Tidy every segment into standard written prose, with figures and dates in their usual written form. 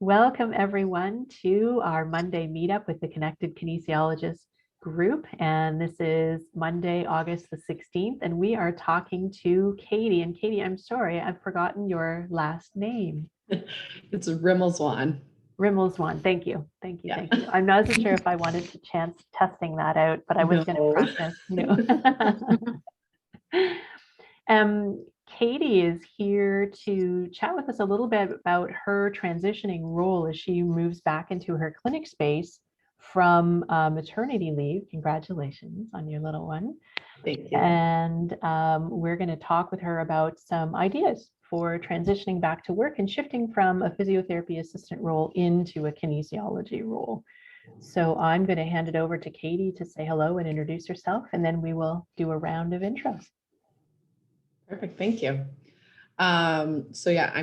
Welcome everyone to our Monday meetup with the Connected Kinesiologist group. And this is Monday, August the 16th, and we are talking to Katie. And Katie, I'm sorry, I've forgotten your last name. It's Rimmelswan. Rimmelswan. Thank you. Thank you. Yeah. Thank you. I'm not so sure if I wanted to chance testing that out, but I was going to practice. No. Katie is here to chat with us a little bit about her transitioning role as she moves back into her clinic space from maternity leave. Congratulations on your little one. Thank you. And we're going to talk with her about some ideas for transitioning back to work and shifting from a physiotherapy assistant role into a kinesiology role. So I'm going to hand it over to Katie to say hello and introduce herself, and then we will do a round of intros. Perfect. Thank you. I'm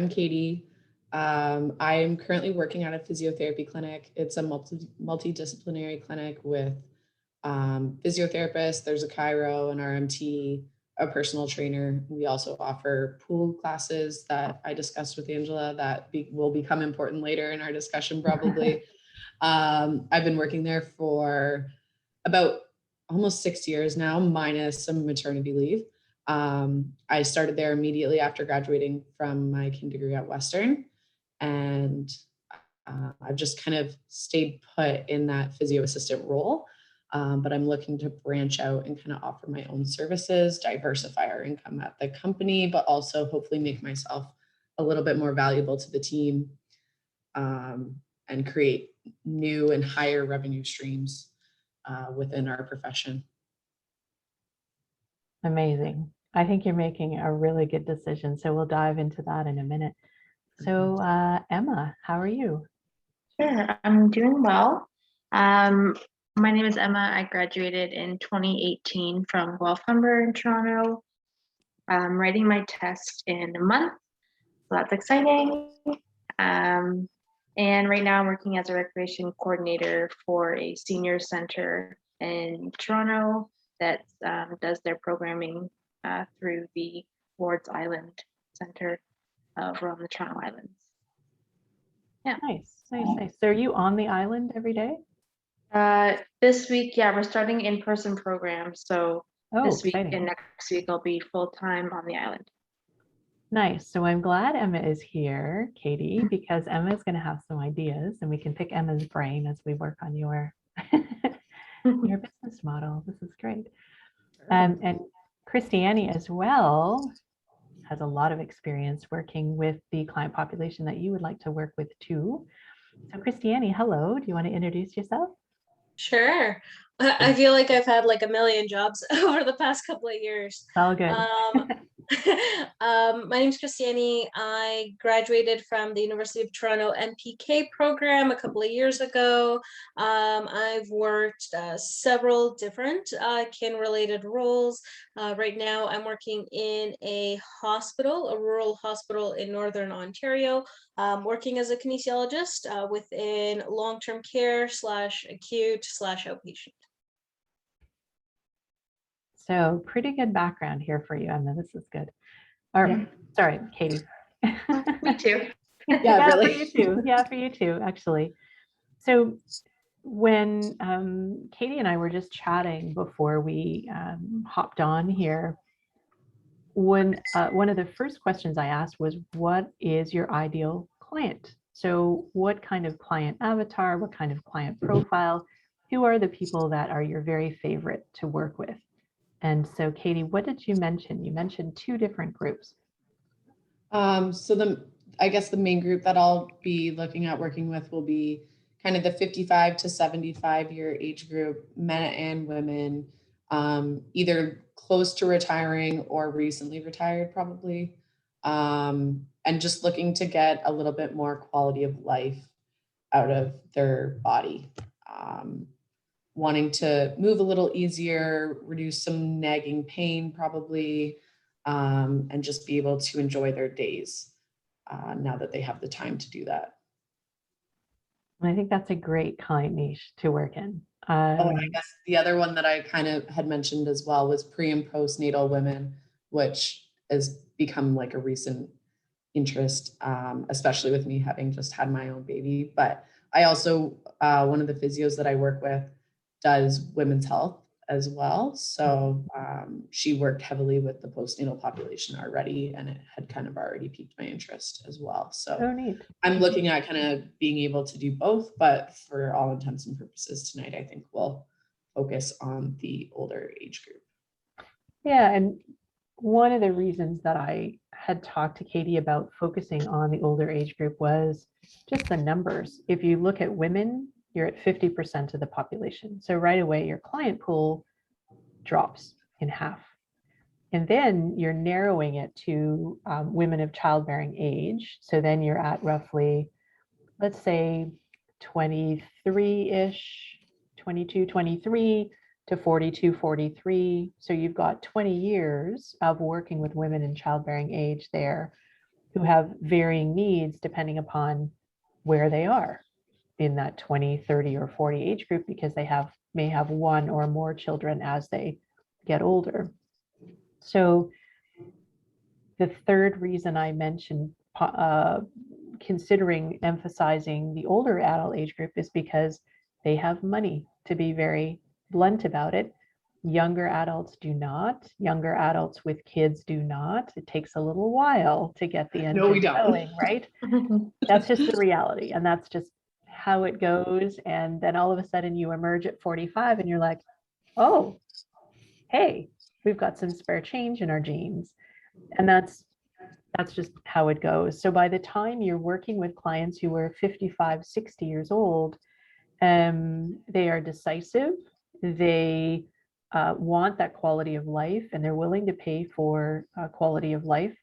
Katie. I'm currently working at a physiotherapy clinic. It's a multidisciplinary clinic with physiotherapists. There's a chiro, an RMT, a personal trainer. We also offer pool classes that I discussed with Angela that will become important later in our discussion probably. I've been working there for about almost 6 years now, minus some maternity leave. I started there immediately after graduating from my kin degree at Western, and I've just kind of stayed put in that physio assistant role. But I'm looking to branch out and kind of offer my own services, diversify our income at the company, but also hopefully make myself a little bit more valuable to the team, and create new and higher revenue streams within our profession. Amazing. I think you're making a really good decision. So we'll dive into that in a minute. So Emma, how are you? Sure, I'm doing well. My name is Emma. I graduated in 2018 from Guelph Humber in Toronto. I'm writing my test in a month, so that's exciting. And right now I'm working as a recreation coordinator for a senior center in Toronto that does their programming through the Wards Island Center over on the Toronto Islands. Yeah. Nice. So are you on the island every day? This week, yeah, we're starting in-person programs. So this week exciting. and next week I'll be full-time on the island. Nice. So I'm glad Emma is here, Katie, because Emma is going to have some ideas and we can pick Emma's brain as we work on your your business model. This is great. And Christiane as well has a lot of experience working with the client population that you would like to work with too. So Christiane, hello. Do you want to introduce yourself? Sure. I feel like I've had like a million jobs over the past couple of years. All good. My name's Christiane. I graduated from the University of Toronto MPK program a couple of years ago. I've worked several different kin-related roles. Right now, I'm working in a hospital, a rural hospital in Northern Ontario, working as a kinesiologist within long-term care / acute / outpatient. So pretty good background here for you, Emma. This is good. Sorry, Katie. Me too. Yeah, really. For you too. Yeah, for you too, actually. So when Katie and I were just chatting before we hopped on here, one of the first questions I asked was, what is your ideal client? So what kind of client avatar, what kind of client profile, who are the people that are your very favorite to work with? And so, Katie, what did you mention? You mentioned two different groups. I guess the main group that I'll be looking at working with will be kind of the 55 to 75 year age group, men and women, either close to retiring or recently retired probably, and just looking to get a little bit more quality of life out of their body. Wanting to move a little easier, reduce some nagging pain probably, and just be able to enjoy their days now that they have the time to do that. I think that's a great client niche to work in. I guess the other one that I kind of had mentioned as well was pre and postnatal women, which has become like a recent interest, especially with me having just had my own baby. But I also, one of the physios that I work with does women's health as well. So she worked heavily with the postnatal population already, and it had kind of already piqued my interest as well. So Oh, neat. I'm looking at kind of being able to do both, but for all intents and purposes tonight, I think we'll focus on the older age group. Yeah, and one of the reasons that I had talked to Katie about focusing on the older age group was just the numbers. If you look at women, you're at 50% of the population. So right away, your client pool drops in half. And then you're narrowing it to women of childbearing age. So then you're at roughly, let's say 23-ish, 22, 23 to 42, 43. So you've got 20 years of working with women in childbearing age there who have varying needs depending upon where they are in that 20, 30, or 40 age group, because they may have one or more children as they get older. So the third reason I mentioned considering emphasizing the older adult age group is because they have money, to be very blunt about it. Younger adults do not. Younger adults with kids do not. It takes a little while to get the engine going, right? That's just the reality. And that's just how it goes. And then all of a sudden you emerge at 45 and you're like, oh, hey, we've got some spare change in our jeans. And that's just how it goes. So by the time you're working with clients who are 55, 60 years old, they are decisive. They want that quality of life, and they're willing to pay for quality of life.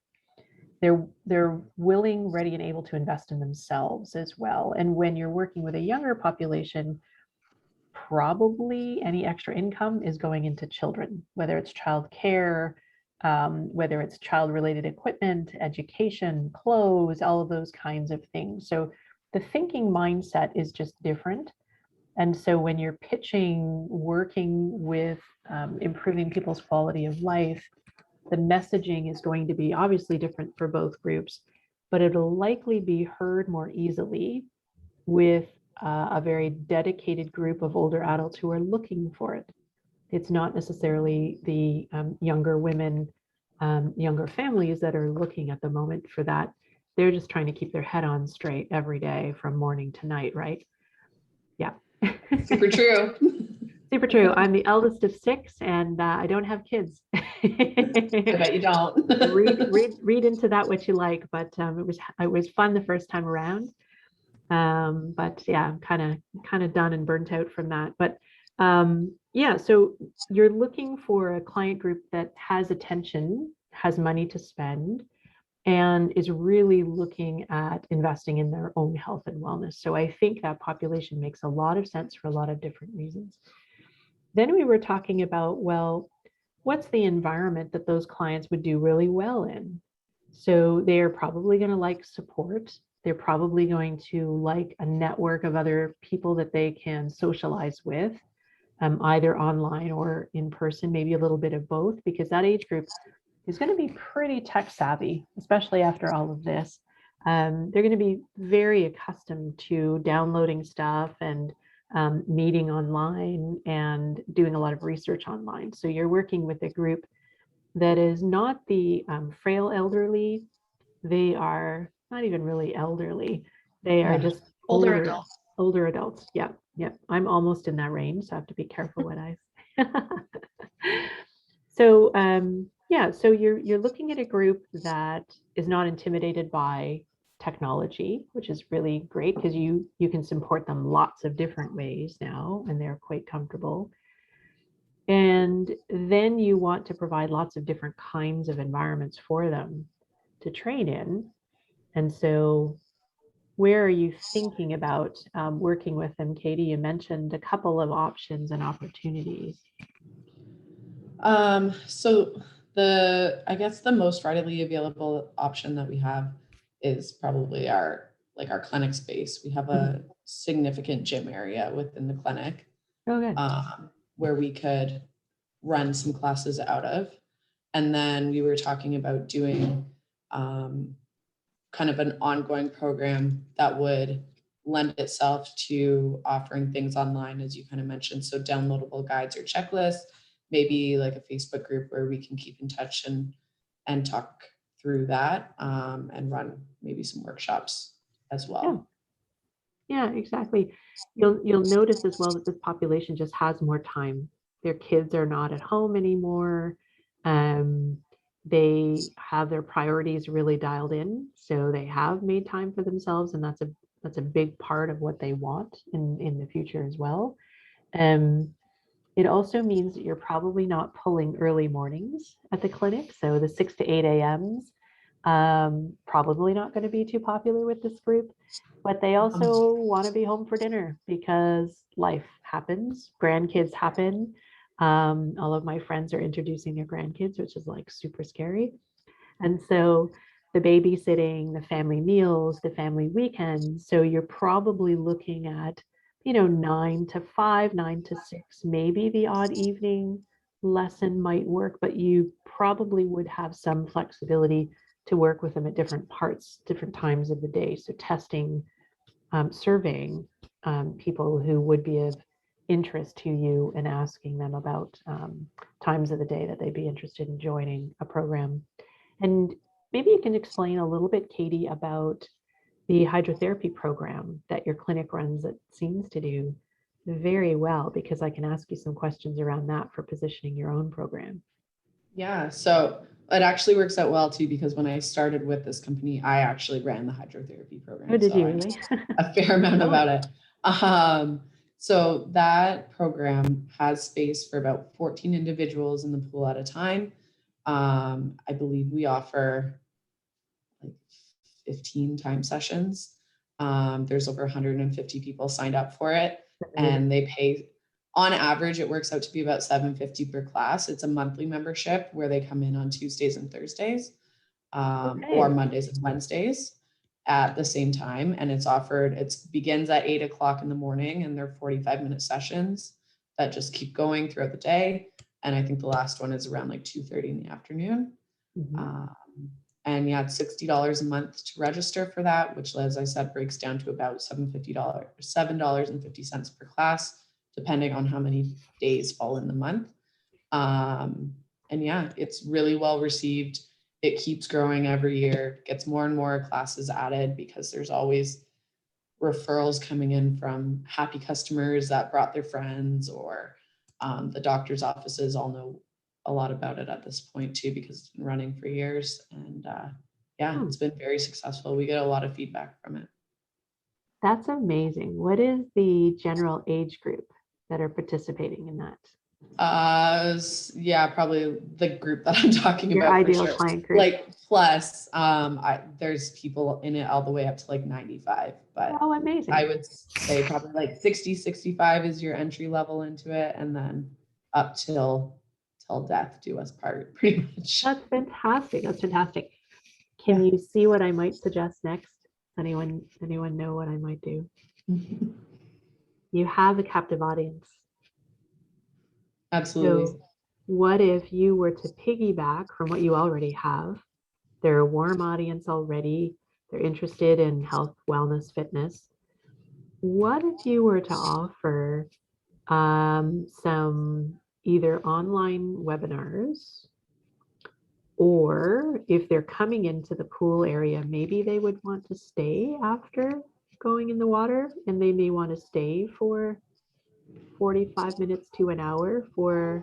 They're willing, ready, and able to invest in themselves as well. And when you're working with a younger population, probably any extra income is going into children, whether it's child care, whether it's child-related equipment, education, clothes, all of those kinds of things. So the thinking mindset is just different. And so when you're pitching, working with improving people's quality of life, the messaging is going to be obviously different for both groups, but it'll likely be heard more easily with a very dedicated group of older adults who are looking for it. It's not necessarily the younger women, younger families that are looking at the moment for that. They're just trying to keep their head on straight every day from morning to night, right? Yeah. Super true. Super true. I'm the eldest of 6, and I don't have kids. I bet you don't. read into that what you like, but it was fun the first time around. But yeah, I'm kind of done and burnt out from that. But yeah, so you're looking for a client group that has attention, has money to spend, and is really looking at investing in their own health and wellness. So I think that population makes a lot of sense for a lot of different reasons. Then we were talking about, well, what's the environment that those clients would do really well in? So they're probably going to like support. They're probably going to like a network of other people that they can socialize with, either online or in person, maybe a little bit of both, because that age group is going to be pretty tech savvy, especially after all of this. They're going to be very accustomed to downloading stuff and meeting online and doing a lot of research online. So you're working with a group that is not the frail elderly. They are not even really elderly. They are just Older adults. Older adults. Yeah. Yeah. I'm almost in that range, so I have to be careful what I say. So yeah, so you're looking at a group that is not intimidated by technology, which is really great because you can support them lots of different ways now, and they're quite comfortable. And then you want to provide lots of different kinds of environments for them to train in. And so where are you thinking about working with them? Katie, you mentioned a couple of options and opportunities. So I guess the most readily available option that we have is probably our clinic space. We have a significant gym area within the clinic. Oh, good. Where we could run some classes out of. And then we were talking about doing kind of an ongoing program that would lend itself to offering things online, as you kind of mentioned. So downloadable guides or checklists, maybe like a Facebook group where we can keep in touch and talk through that, and run maybe some workshops as well. Yeah, exactly. You'll notice as well that this population just has more time. Their kids are not at home anymore. They have their priorities really dialed in, so they have made time for themselves, and that's a big part of what they want in the future as well. It also means that you're probably not pulling early mornings at the clinic, so the 6 to 8 a.m.s. Probably not going to be too popular with this group, but they also want to be home for dinner because life happens, grandkids happen. All of my friends are introducing their grandkids, which is like super scary. And so the babysitting, the family meals, the family weekends. So you're probably looking at, 9 to 5, 9 to 6, maybe the odd evening lesson might work, but you probably would have some flexibility to work with them at different parts, different times of the day. So testing, surveying people who would be of interest to you and asking them about times of the day that they'd be interested in joining a program. And maybe you can explain a little bit, Katie, about the hydrotherapy program that your clinic runs that seems to do very well, because I can ask you some questions around that for positioning your own program. Yeah, so it actually works out well too, because when I started with this company, I actually ran the hydrotherapy program. Oh, did so you I really? know a fair amount about it. So that program has space for about 14 individuals in the pool at a time. I believe we offer like 15 time sessions. There's over 150 people signed up for it, and they pay, on average, it works out to be about $750 per class. It's a monthly membership where they come in on Tuesdays and Thursdays, or Mondays and Wednesdays at the same time. And it's offered, it begins at 8 o'clock in the morning, and they're 45-minute sessions that just keep going throughout the day. And I think the last one is around like 2:30 in the afternoon. And yeah, it's $60 a month to register for that, which, as I said, breaks down to about $7.50 per class, depending on how many days fall in the month. And yeah, it's really well received. It keeps growing every year, gets more and more classes added, because there's always referrals coming in from happy customers that brought their friends, or the doctor's offices all know a lot about it at this point too, because it's been running for years. And yeah, it's been very successful. We get a lot of feedback from it. That's amazing. What is the general age group that are participating in that? Yeah, probably the group that I'm talking Your about. ideal for sure. client group. Like plus, there's people in it all the way up to like 95, but Oh, amazing. I would say probably like 60, 65 is your entry level into it, and then up till death do us part, pretty much. That's fantastic. That's fantastic. Can you see what I might suggest next? Anyone know what I might do? You have a captive audience. Absolutely. So what if you were to piggyback from what you already have? They're a warm audience already. They're interested in health, wellness, fitness. What if you were to offer some either online webinars, or if they're coming into the pool area, maybe they would want to stay after going in the water, and they may want to stay for 45 minutes to an hour for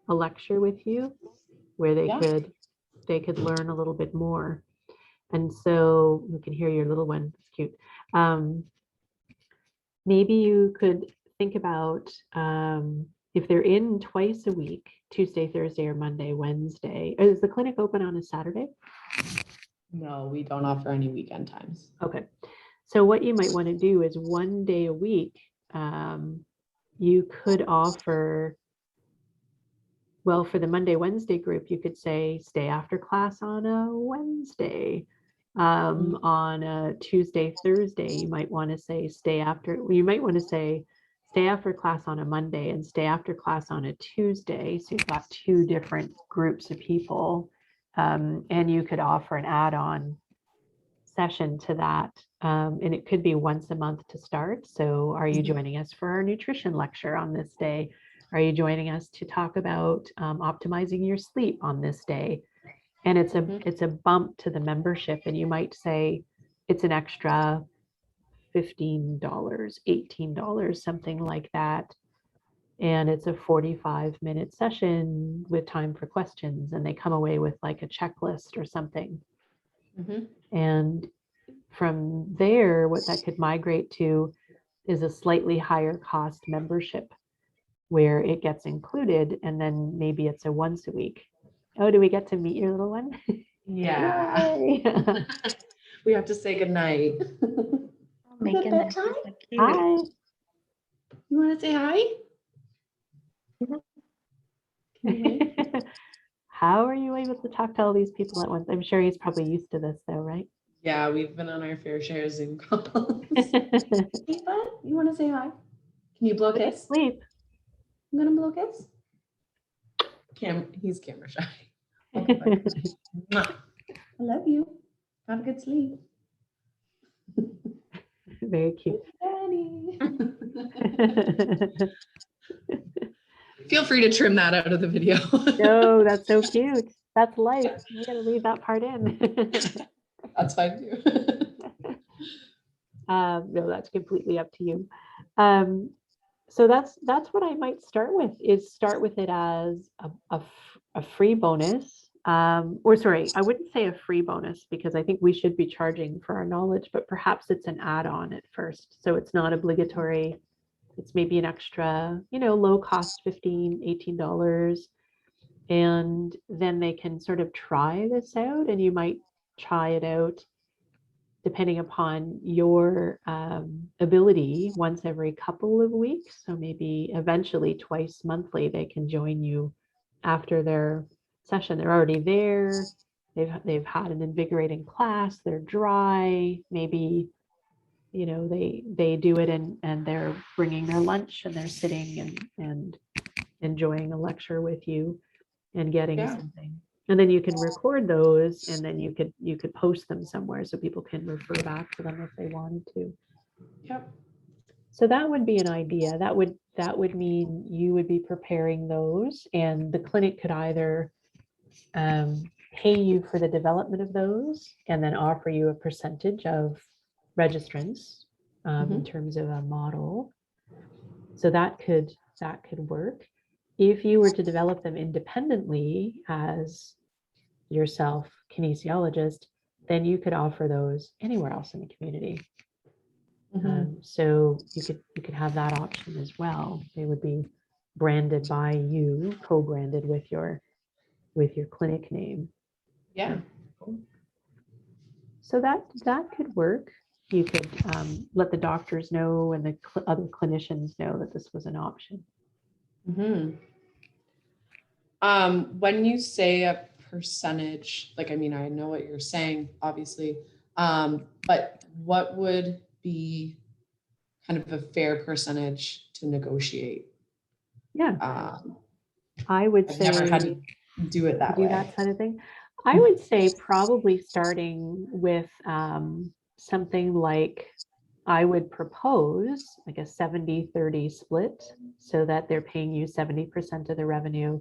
a lecture with you, where they could learn a little bit more. And so you can hear your little one. It's cute. Maybe you could think about if they're in twice a week, Tuesday, Thursday, or Monday, Wednesday. Is the clinic open on a Saturday? No, we don't offer any weekend times. Okay. So what you might want to do is one day a week, you could offer, well, for the Monday, Wednesday group, you could say stay after class on a Wednesday. On a Tuesday, Thursday, you might want to say stay after, you might want to say stay after class on a Monday and stay after class on a Tuesday. So you've got two different groups of people. And you could offer an add-on session to that. And it could be once a month to start. So are you joining us for our nutrition lecture on this day? Are you joining us to talk about optimizing your sleep on this day? And it's a bump to the membership. And you might say it's an extra $15, $18, something like that. And it's a 45-minute session with time for questions. And they come away with like a checklist or something. And from there, what that could migrate to is a slightly higher cost membership where it gets included. And then maybe it's a once a week. Oh, do we get to meet your little one? Yeah. Yay. We have to say goodnight. Making that this bedtime? so cute. Hi. You want to say hi? Can you wave? How are you able to talk to all these people at once? I'm sure he's probably used to this though, right? Yeah, we've been on our fair share of Zoom calls. Hey, bud, you want to say hi? Can you blow a kiss? Sleep. I'm gonna blow a kiss. He's camera shy. Okay, bud. Mwah. I love you. Have a good sleep. Very cute. Daddy. Feel free to trim that out of the video. No, that's so cute. That's life. We gotta leave that part in. That's fine too. No, that's completely up to you. So that's what I might start with, is start with it as a free bonus. Or sorry, I wouldn't say a free bonus because I think we should be charging for our knowledge, but perhaps it's an add-on at first. So it's not obligatory. It's maybe an extra, low cost, $15, $18. And then they can sort of try this out, and you might try it out depending upon your ability once every couple of weeks. So maybe eventually twice monthly, they can join you after their session. They're already there. They've had an invigorating class. They're dry. Maybe, they do it and they're bringing their lunch and they're sitting and enjoying a lecture with you and getting something. And then you can record those, and then you could post them somewhere so people can refer back to them if they wanted to. Yep. So that would be an idea. That would mean you would be preparing those, and the clinic could either pay you for the development of those and then offer you a percentage of registrants in terms of a model. So that could work. If you were to develop them independently as yourself, kinesiologist, then you could offer those anywhere else in the community. So you could have that option as well. They would be branded by you, co-branded with your clinic name. Yeah. So that could work. You could let the doctors know and the other clinicians know that this was an option. When you say a percentage, I know what you're saying, obviously, but what would be kind of a fair percentage to negotiate? Yeah, I would I've say never had to do it that way. that kind of thing. I would say probably starting with something like, I would propose like a 70-30 split so that they're paying you 70% of the revenue,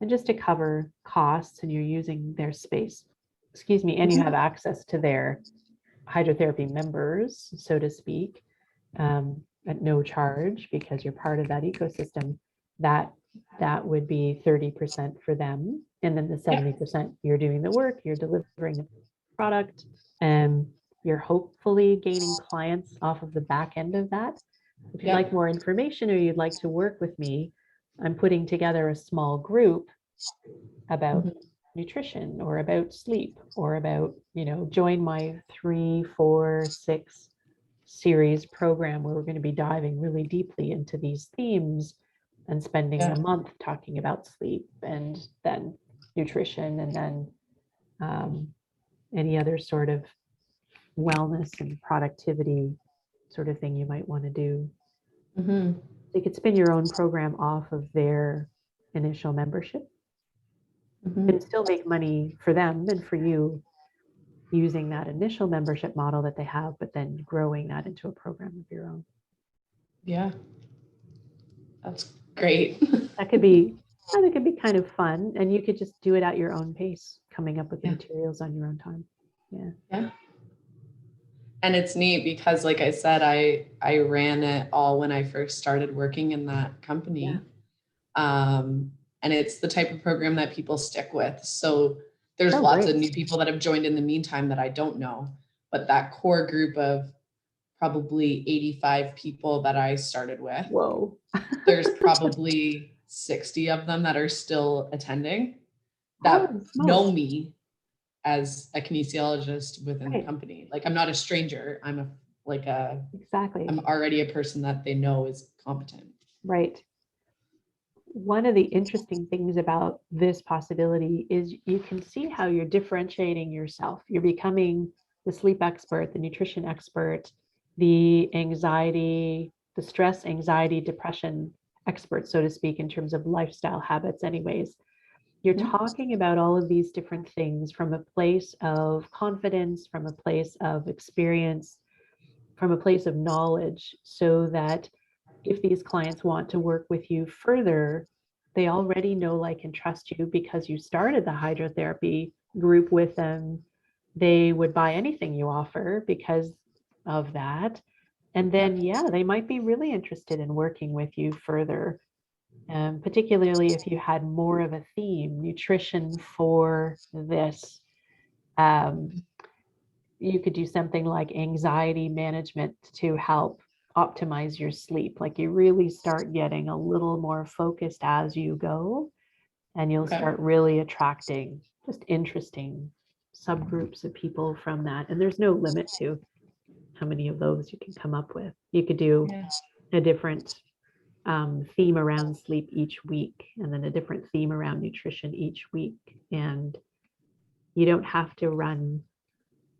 and just to cover costs, and you're using their space, and you have access to their hydrotherapy members, so to speak, at no charge because you're part of that ecosystem. That would be 30% for them. And then the 70%, you're doing the work, you're delivering the product, and you're hopefully gaining clients off of the back end of that. If you'd like more information or you'd like to work with me, I'm putting together a small group about nutrition or about sleep or about, join my 3, 4, 6 series program where we're going to be diving really deeply into these themes and spending a month talking about sleep and then nutrition and then any other sort of wellness and productivity sort of thing you might want to do. You could spin your own program off of their initial membership and still make money for them and for you using that initial membership model that they have, but then growing that into a program of your own. Yeah. That's great. That could be, that could be kind of fun, and you could just do it at your own pace, coming up with Yeah. materials on your own time. Yeah. Yeah. And it's neat because, like I said, I ran it all when I first started working in that company. And it's the type of program that people stick with. So there's Oh, lots great. of new people that have joined in the meantime that I don't know, but that core group of probably 85 people that I started with, Whoa. there's probably 60 of them that are still attending that Holy know smokes. me as a kinesiologist within the Right. company. Like, I'm not a stranger. Exactly. I'm already a person that they know is competent. Right. One of the interesting things about this possibility is you can see how you're differentiating yourself. You're becoming the sleep expert, the nutrition expert, the anxiety, the stress, anxiety, depression expert, so to speak, in terms of lifestyle habits, anyways. You're Mhm. talking about all of these different things from a place of confidence, from a place of experience, from a place of knowledge, so that if these clients want to work with you further, they already know, like, and trust you because you started the hydrotherapy group with them. They would buy anything you offer because of that. And then, yeah, they might be really interested in working with you further, particularly if you had more of a theme, nutrition for this. Um, you could do something like anxiety management to help optimize your sleep. Like, you really start getting a little more focused as you go, and you'll Okay. start really attracting just interesting subgroups of people from that. And there's no limit to how many of those you can come up with. You could do Yeah. a different theme around sleep each week, and then a different theme around nutrition each week. And you don't have to run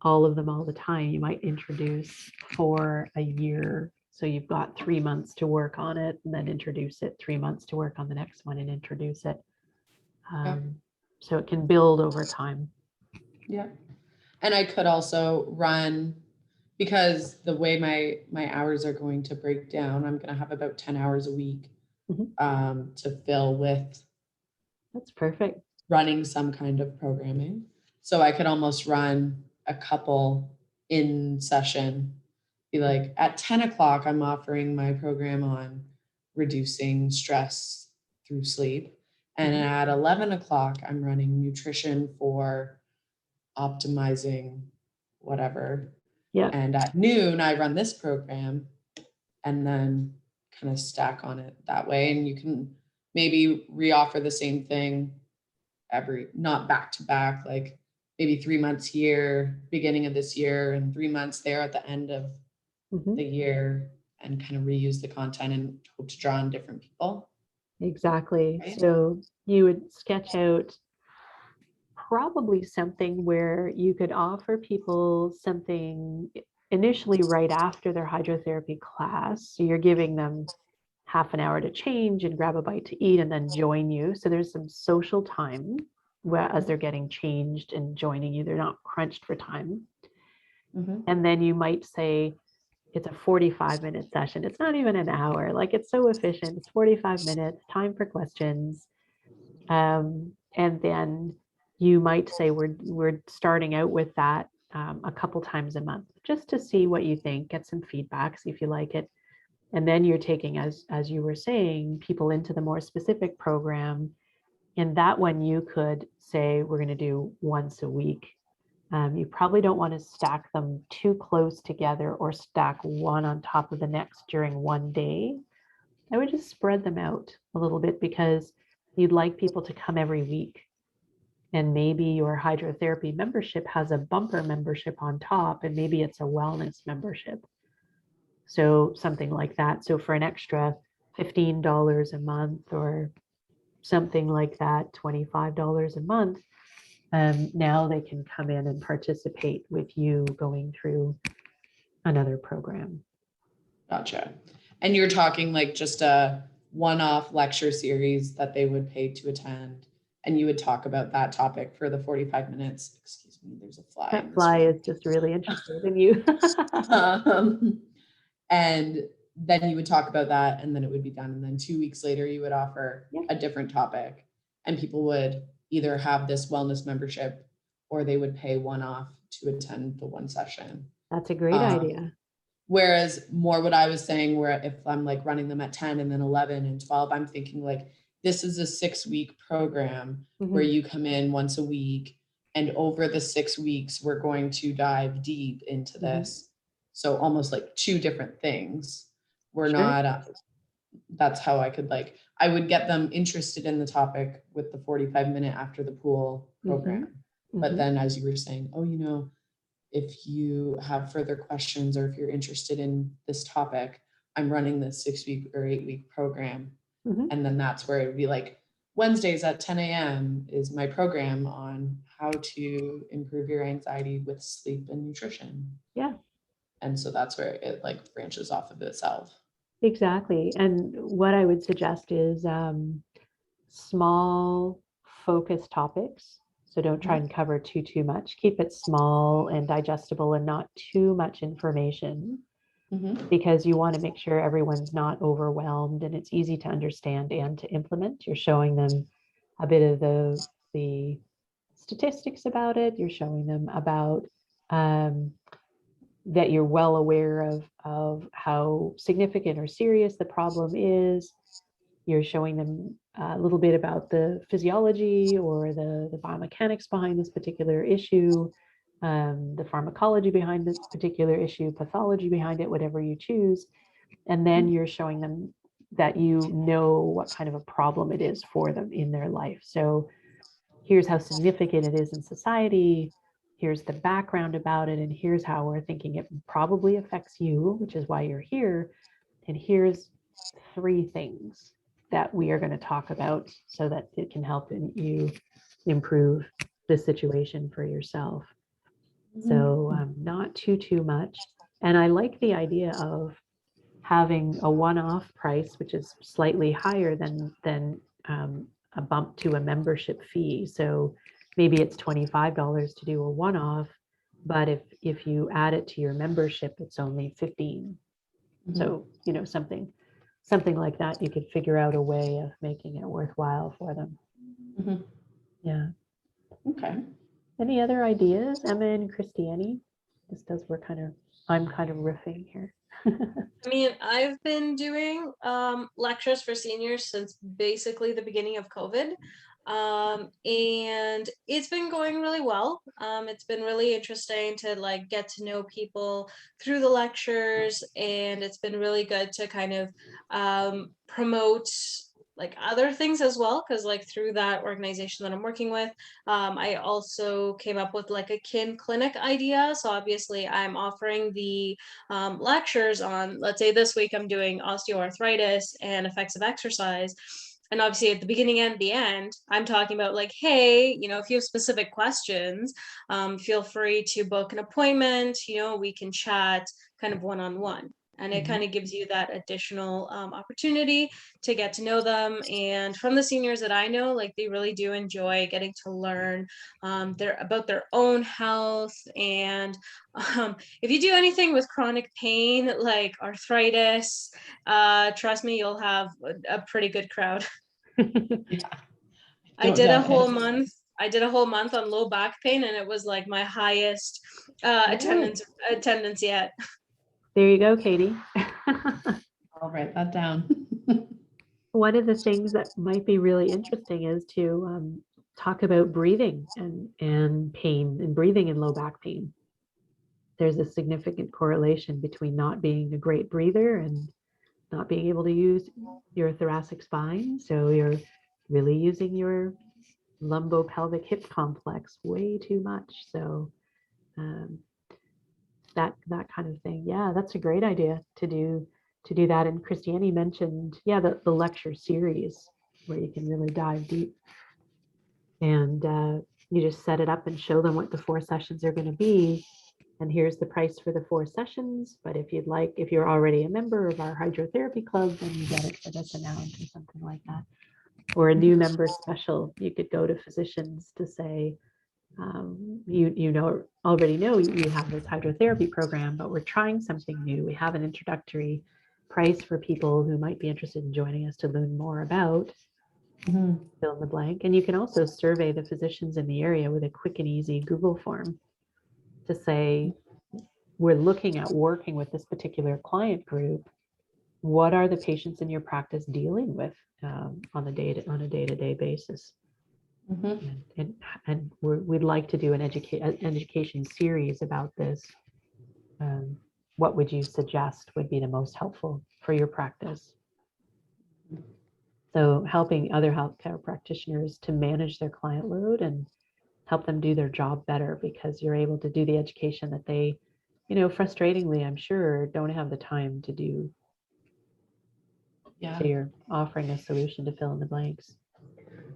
all of them all the time. You might introduce for a year. So you've got 3 months to work on it, and then introduce it, 3 months to work on the next one and introduce it. So it can build over time. Yeah. And I could also run, because the way my hours are going to break down, I'm going to have about 10 hours a week to fill with That's perfect. running some kind of programming. So I could almost run a couple in session, be like, at 10 o'clock, I'm offering my program on reducing stress through sleep. And at 11 o'clock, I'm running nutrition for optimizing whatever. Yeah. And at noon, I run this program, and then kind of stack on it that way. And you can maybe reoffer the same thing not back to back, like maybe 3 months here, beginning of this year, and 3 months there at the end of the year, and kind of reuse the content and hope to draw on different people. Exactly. Right. So you would sketch out probably something where you could offer people something initially right after their hydrotherapy class. So you're giving them half an hour to change and grab a bite to eat and then join you. So there's some social time where, as they're getting changed and joining you, they're not crunched for time. And then you might say, it's a 45-minute session. It's not even an hour. Like, it's so efficient. It's 45 minutes, time for questions. And then you might say, we're starting out with that a couple times a month, just to see what you think, get some feedback, see if you like it. And then you're taking, as you were saying, people into the more specific program. And that one you could say, we're going to do once a week. You probably don't want to stack them too close together or stack one on top of the next during one day. I would just spread them out a little bit, because you'd like people to come every week. And maybe your hydrotherapy membership has a bumper membership on top, and maybe it's a wellness membership. So something like that. So for an extra $15 a month or something like that, $25 a month, now they can come in and participate with you going through another program. Gotcha. And you're talking like just a one-off lecture series that they would pay to attend, and you would talk about that topic for the 45 minutes. Excuse me. There's a fly. in That this fly room. is just really interested in you. And then you would talk about that, and then it would be done. And then 2 weeks later, you would offer Yeah. a different topic, and people would either have this wellness membership or they would pay one off to attend the one session. That's a great idea. Whereas more what I was saying, where if I'm like running them at 10 and then 11 and 12, I'm thinking like, this is a 6-week program where you come in once a week, and over the 6 weeks, we're going to dive deep into this. So almost like 2 different things. We're Sure. not, that's how I could like, I would get them interested in the topic with the 45-minute after the pool program. But then as you were saying, oh, you know, if you have further questions or if you're interested in this topic, I'm running this 6-week or 8-week program. And then that's where it would be like, Wednesdays at 10 a.m. is my program on how to improve your anxiety with sleep and nutrition. Yeah. And so that's where it like branches off of itself. Exactly. And what I would suggest is small focused topics. So don't try and cover too much. Keep it small and digestible and not too much information, because you want to make sure everyone's not overwhelmed and it's easy to understand and to implement. You're showing them a bit of the statistics about it. You're showing them about that you're well aware of how significant or serious the problem is. You're showing them a little bit about the physiology or the biomechanics behind this particular issue, the pharmacology behind this particular issue, pathology behind it, whatever you choose. And then you're showing them that you know what kind of a problem it is for them in their life. So here's how significant it is in society. Here's the background about it. And here's how we're thinking it probably affects you, which is why you're here. And here's 3 things that we are going to talk about so that it can help you improve the situation for yourself. So not too much. And I like the idea of having a one-off price, which is slightly higher than a bump to a membership fee. So maybe it's $25 to do a one-off, but if you add it to your membership, it's only $15. So, you know, something like that, you could figure out a way of making it worthwhile for them. Yeah. Okay. Any other ideas, Emma and Christiane? Just as I'm kind of riffing here. I mean, I've been doing lectures for seniors since basically the beginning of COVID. And it's been going really well. It's been really interesting to like get to know people through the lectures, and it's been really good to kind of promote like other things as well, because like through that organization that I'm working with, I also came up with like a kin clinic idea. So obviously I'm offering the lectures on, let's say this week I'm doing osteoarthritis and effects of exercise. And obviously at the beginning and the end, I'm talking about like, hey, you know, if you have specific questions, feel free to book an appointment, you know, we can chat kind of one-on-one. And it kind of gives you that additional opportunity to get to know them. And from the seniors that I know, like they really do enjoy getting to learn about their own health. And if you do anything with chronic pain, like arthritis, trust me, you'll have a pretty good crowd. I did a whole month. I did a whole month on low back pain, and it was like my highest attendance yet. There you go, Katie. I'll write that down. One of the things that might be really interesting is to talk about breathing and pain and breathing and low back pain. There's a significant correlation between not being a great breather and not being able to use your thoracic spine. So you're really using your lumbopelvic hip complex way too much. So that kind of thing. Yeah, that's a great idea to do that. And Christiane mentioned, yeah, the lecture series where you can really dive deep. And you just set it up and show them what the 4 sessions are going to be. And here's the price for the 4 sessions. But if you're already a member of our hydrotherapy club, then you get it for this amount or something like that. Or a new member special, you could go to physicians to say, already know you have this hydrotherapy program, but we're trying something new. We have an introductory price for people who might be interested in joining us to learn more about fill in the blank. And you can also survey the physicians in the area with a quick and easy Google form to say, we're looking at working with this particular client group. What are the patients in your practice dealing with on a day-to-day basis? And we'd like to do an education series about this. What would you suggest would be the most helpful for your practice? So helping other healthcare practitioners to manage their client load and help them do their job better, because you're able to do the education that they, frustratingly, I'm sure, don't have the time to do. Yeah. So you're offering a solution to fill in the blanks.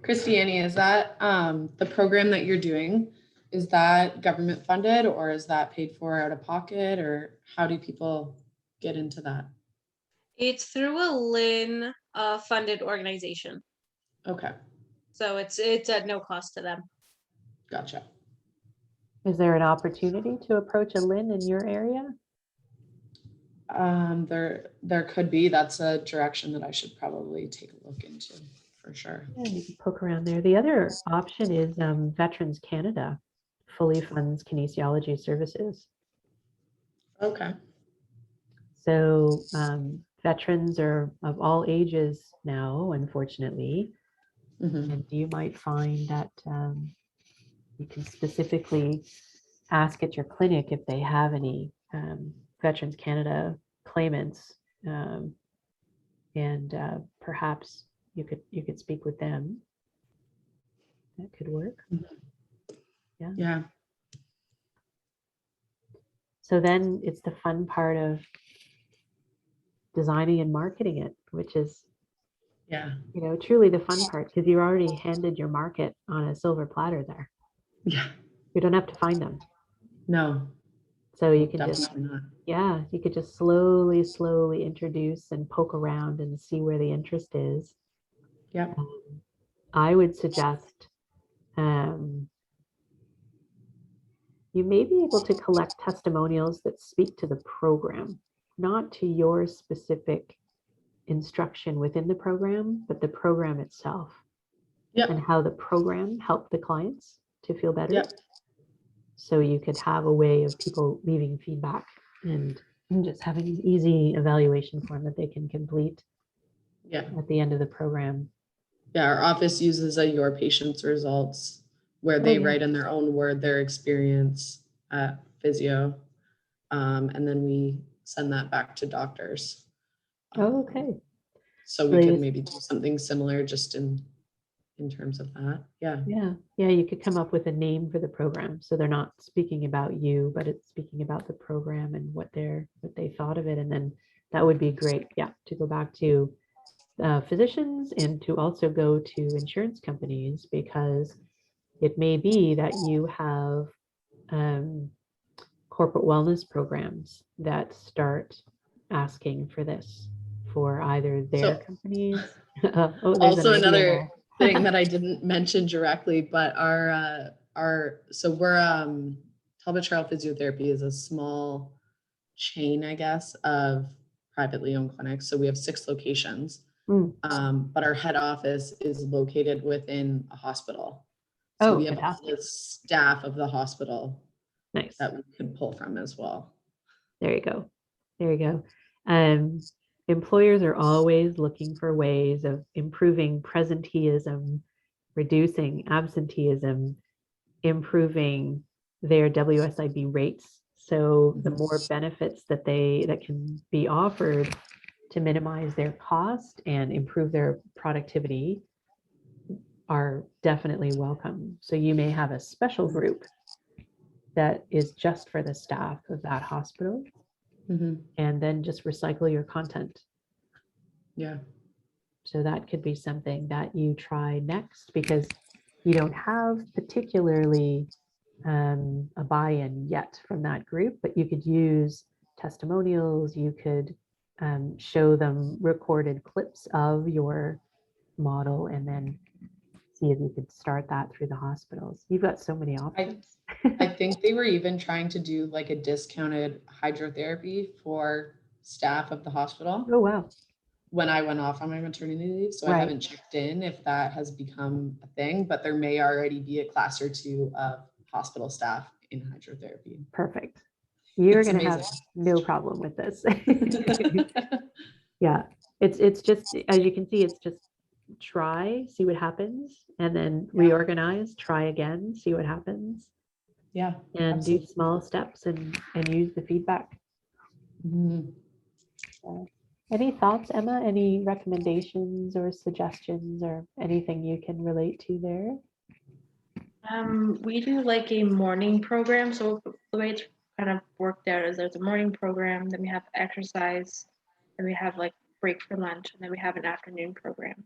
Christiane, is that the program that you're doing, is that government funded or is that paid for out of pocket, or how do people get into that? It's through a Lynn funded organization. Okay, So it's at no cost to them. gotcha. Is there an opportunity to approach a Lynn in your area? There could be. That's a direction that I should probably take a look into for sure. Yeah, you can poke around there. The other option is Veterans Canada fully funds kinesiology services. Okay. So veterans are of all ages now, unfortunately, and you might find that you can specifically ask at your clinic if they have any Veterans Canada claimants, and perhaps you could speak with them. That could work. Yeah. So then it's the fun part of designing and marketing it, which is, truly the fun part, because you already handed your market on a silver platter there. Yeah. You don't have to find them. No. So you can Definitely not. you could just slowly introduce and poke around and see where the interest is. Yeah. I would suggest you may be able to collect testimonials that speak to the program, not to your specific instruction within the program, but the program itself. And how the program helped the clients to feel better. So you could have a way of people leaving feedback and just having an easy evaluation form that they can complete at the end of the program. Yeah, our office uses a Your Patients results where they write in their own word their experience at physio. And then we send that back to doctors. Okay. So we could maybe do something similar just in terms of that. Yeah, you could come up with a name for the program, so they're not speaking about you, but it's speaking about the program and what they thought of it. And then that would be great, to go back to physicians and to also go to insurance companies, because it may be that you have corporate wellness programs that start asking for this for either their companies. Also another thing that I didn't mention directly, but so we're Talbot Trail Physiotherapy is a small chain, I guess, of privately owned clinics. So we have 6 locations, but our head office is located within a hospital. So we have all the staff of the hospital that we could pull from as well. There you go. Employers are always looking for ways of improving presenteeism, reducing absenteeism, improving their WSIB rates. So the more benefits that can be offered to minimize their cost and improve their productivity are definitely welcome. So you may have a special group that is just for the staff of that hospital. And then just recycle your content. So that could be something that you try next, because you don't have particularly a buy-in yet from that group, but you could use testimonials. You could show them recorded clips of your model and then see if you could start that through the hospitals. You've got so many options. I think they were even trying to do like a discounted hydrotherapy for staff of the hospital Oh, wow. when I went off on my maternity leave. So I Right. haven't checked in if that has become a thing, but there may already be a class or two of hospital staff in hydrotherapy. Perfect. You're It's going to have amazing. no problem with this. Yeah. It's just, as you can see, it's just try, see what happens, and then reorganize, try again, see what happens, Yeah. and do Absolutely. small steps and use the feedback. Mhm. Any thoughts, Emma? Any recommendations or suggestions or anything you can relate to there? We do like a morning program. So the way it's kind of worked out is there's a morning program, then we have exercise, then we have like break for lunch, and then we have an afternoon program.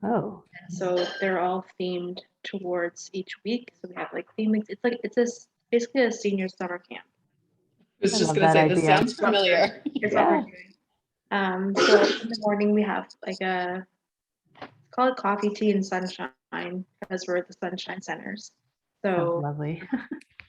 Oh, So they're all themed towards each week. So we have like theming. It's like basically a senior summer camp. I was I just love gonna that say, this idea. sounds familiar. It's what we're doing. So in the morning we have like call it coffee, tea, and sunshine because we're at the Sunshine Centers. Sounds So lovely.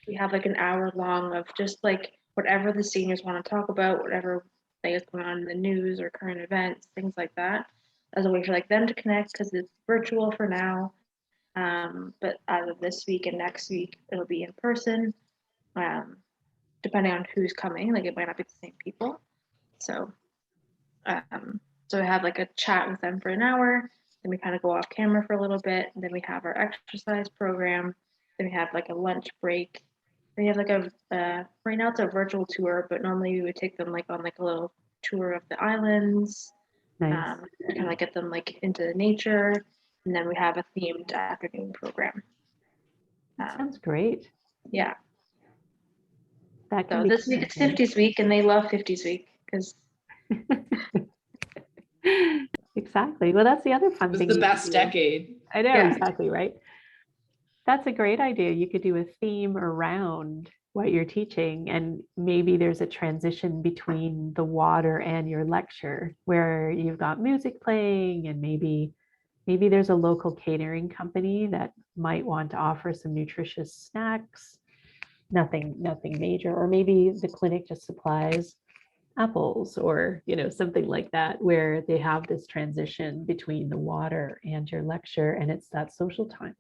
we have like an hour long of just like whatever the seniors want to talk about, whatever like is going on in the news or current events, things like that, as a way for like them to connect because it's virtual for now. But as of this week and next week, it'll be in person. Depending on who's coming, like it might not be the same people. So, so we have like a chat with them for an hour. Then we kind of go off camera for a little bit. And then we have our exercise program. Then we have like a lunch break. We have like right now it's a virtual tour, but normally we would take them like on like a little tour of the islands, Nice. kind of get them like into nature. And then we have a themed afternoon program. Sounds great. Yeah. That can So be this week it's content. 50s week, and they love 50s week because Exactly. Well, that's the other fun It was thing. the you could best do. decade. I know, Yeah. exactly, right? That's a great idea. You could do a theme around what you're teaching, and maybe there's a transition between the water and your lecture where you've got music playing, and maybe there's a local catering company that might want to offer some nutritious snacks. Nothing major, or maybe the clinic just supplies apples or something like that, where they have this transition between the water and your lecture, and it's that social time.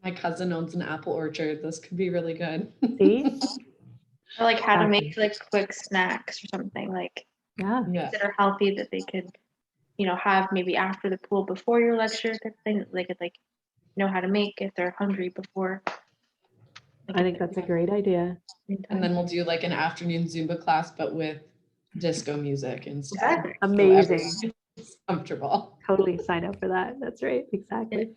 My cousin owns an apple orchard. This could be really good. See? or like how to Exactly. make like quick snacks or something like Yeah, Yeah. that are healthy that they could, have maybe after the pool before your lecture type of thing that they could like know how to make if they're hungry before. I think that's a great idea. And then we'll do like an afternoon Zumba class, but with disco music instead. Exactly. So Amazing. everyone's comfortable. Totally sign up for that. That's right. Exactly.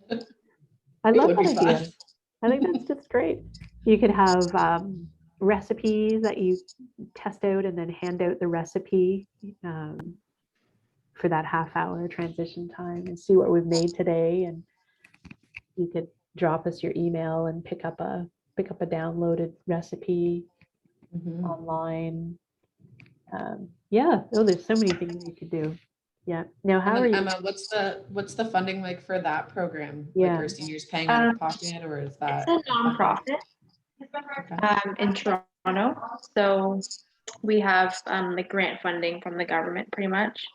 I It love would that be idea. fun. I think that's just great. You could have recipes that you test out and then hand out the recipe for that half-hour transition time and see what we've made today. And you could drop us your email and pick up a downloaded recipe Mhm. online. Yeah, there's so many things you could do. Yeah. Now, how And are then you? Emma, what's the funding like for that program? Yeah. Like, are seniors paying out of pocket, or is that It's a nonprofit in Toronto. So we have like grant funding from the government pretty much.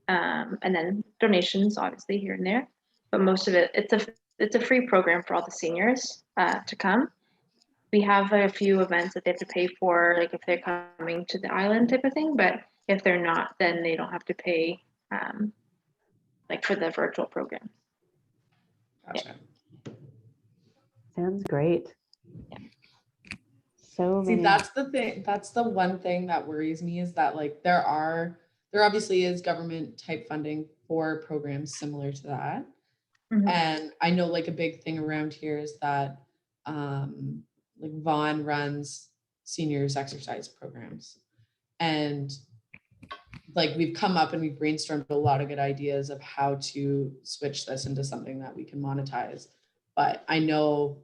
And then donations obviously here and there. But most of it it's a free program for all the seniors to come. We have a few events that they have to pay for, like if they're coming to the island type of thing, but if they're not, then they don't have to pay like for the virtual program. Gotcha. Sounds great. Yeah. So See, many. that's the thing. That's the one thing that worries me is that like there obviously is government type funding for programs similar to that. Mhm. And I know like a big thing around here is that like Vaughan runs seniors exercise programs. And like we've come up and we've brainstormed a lot of good ideas of how to switch this into something that we can monetize. But I know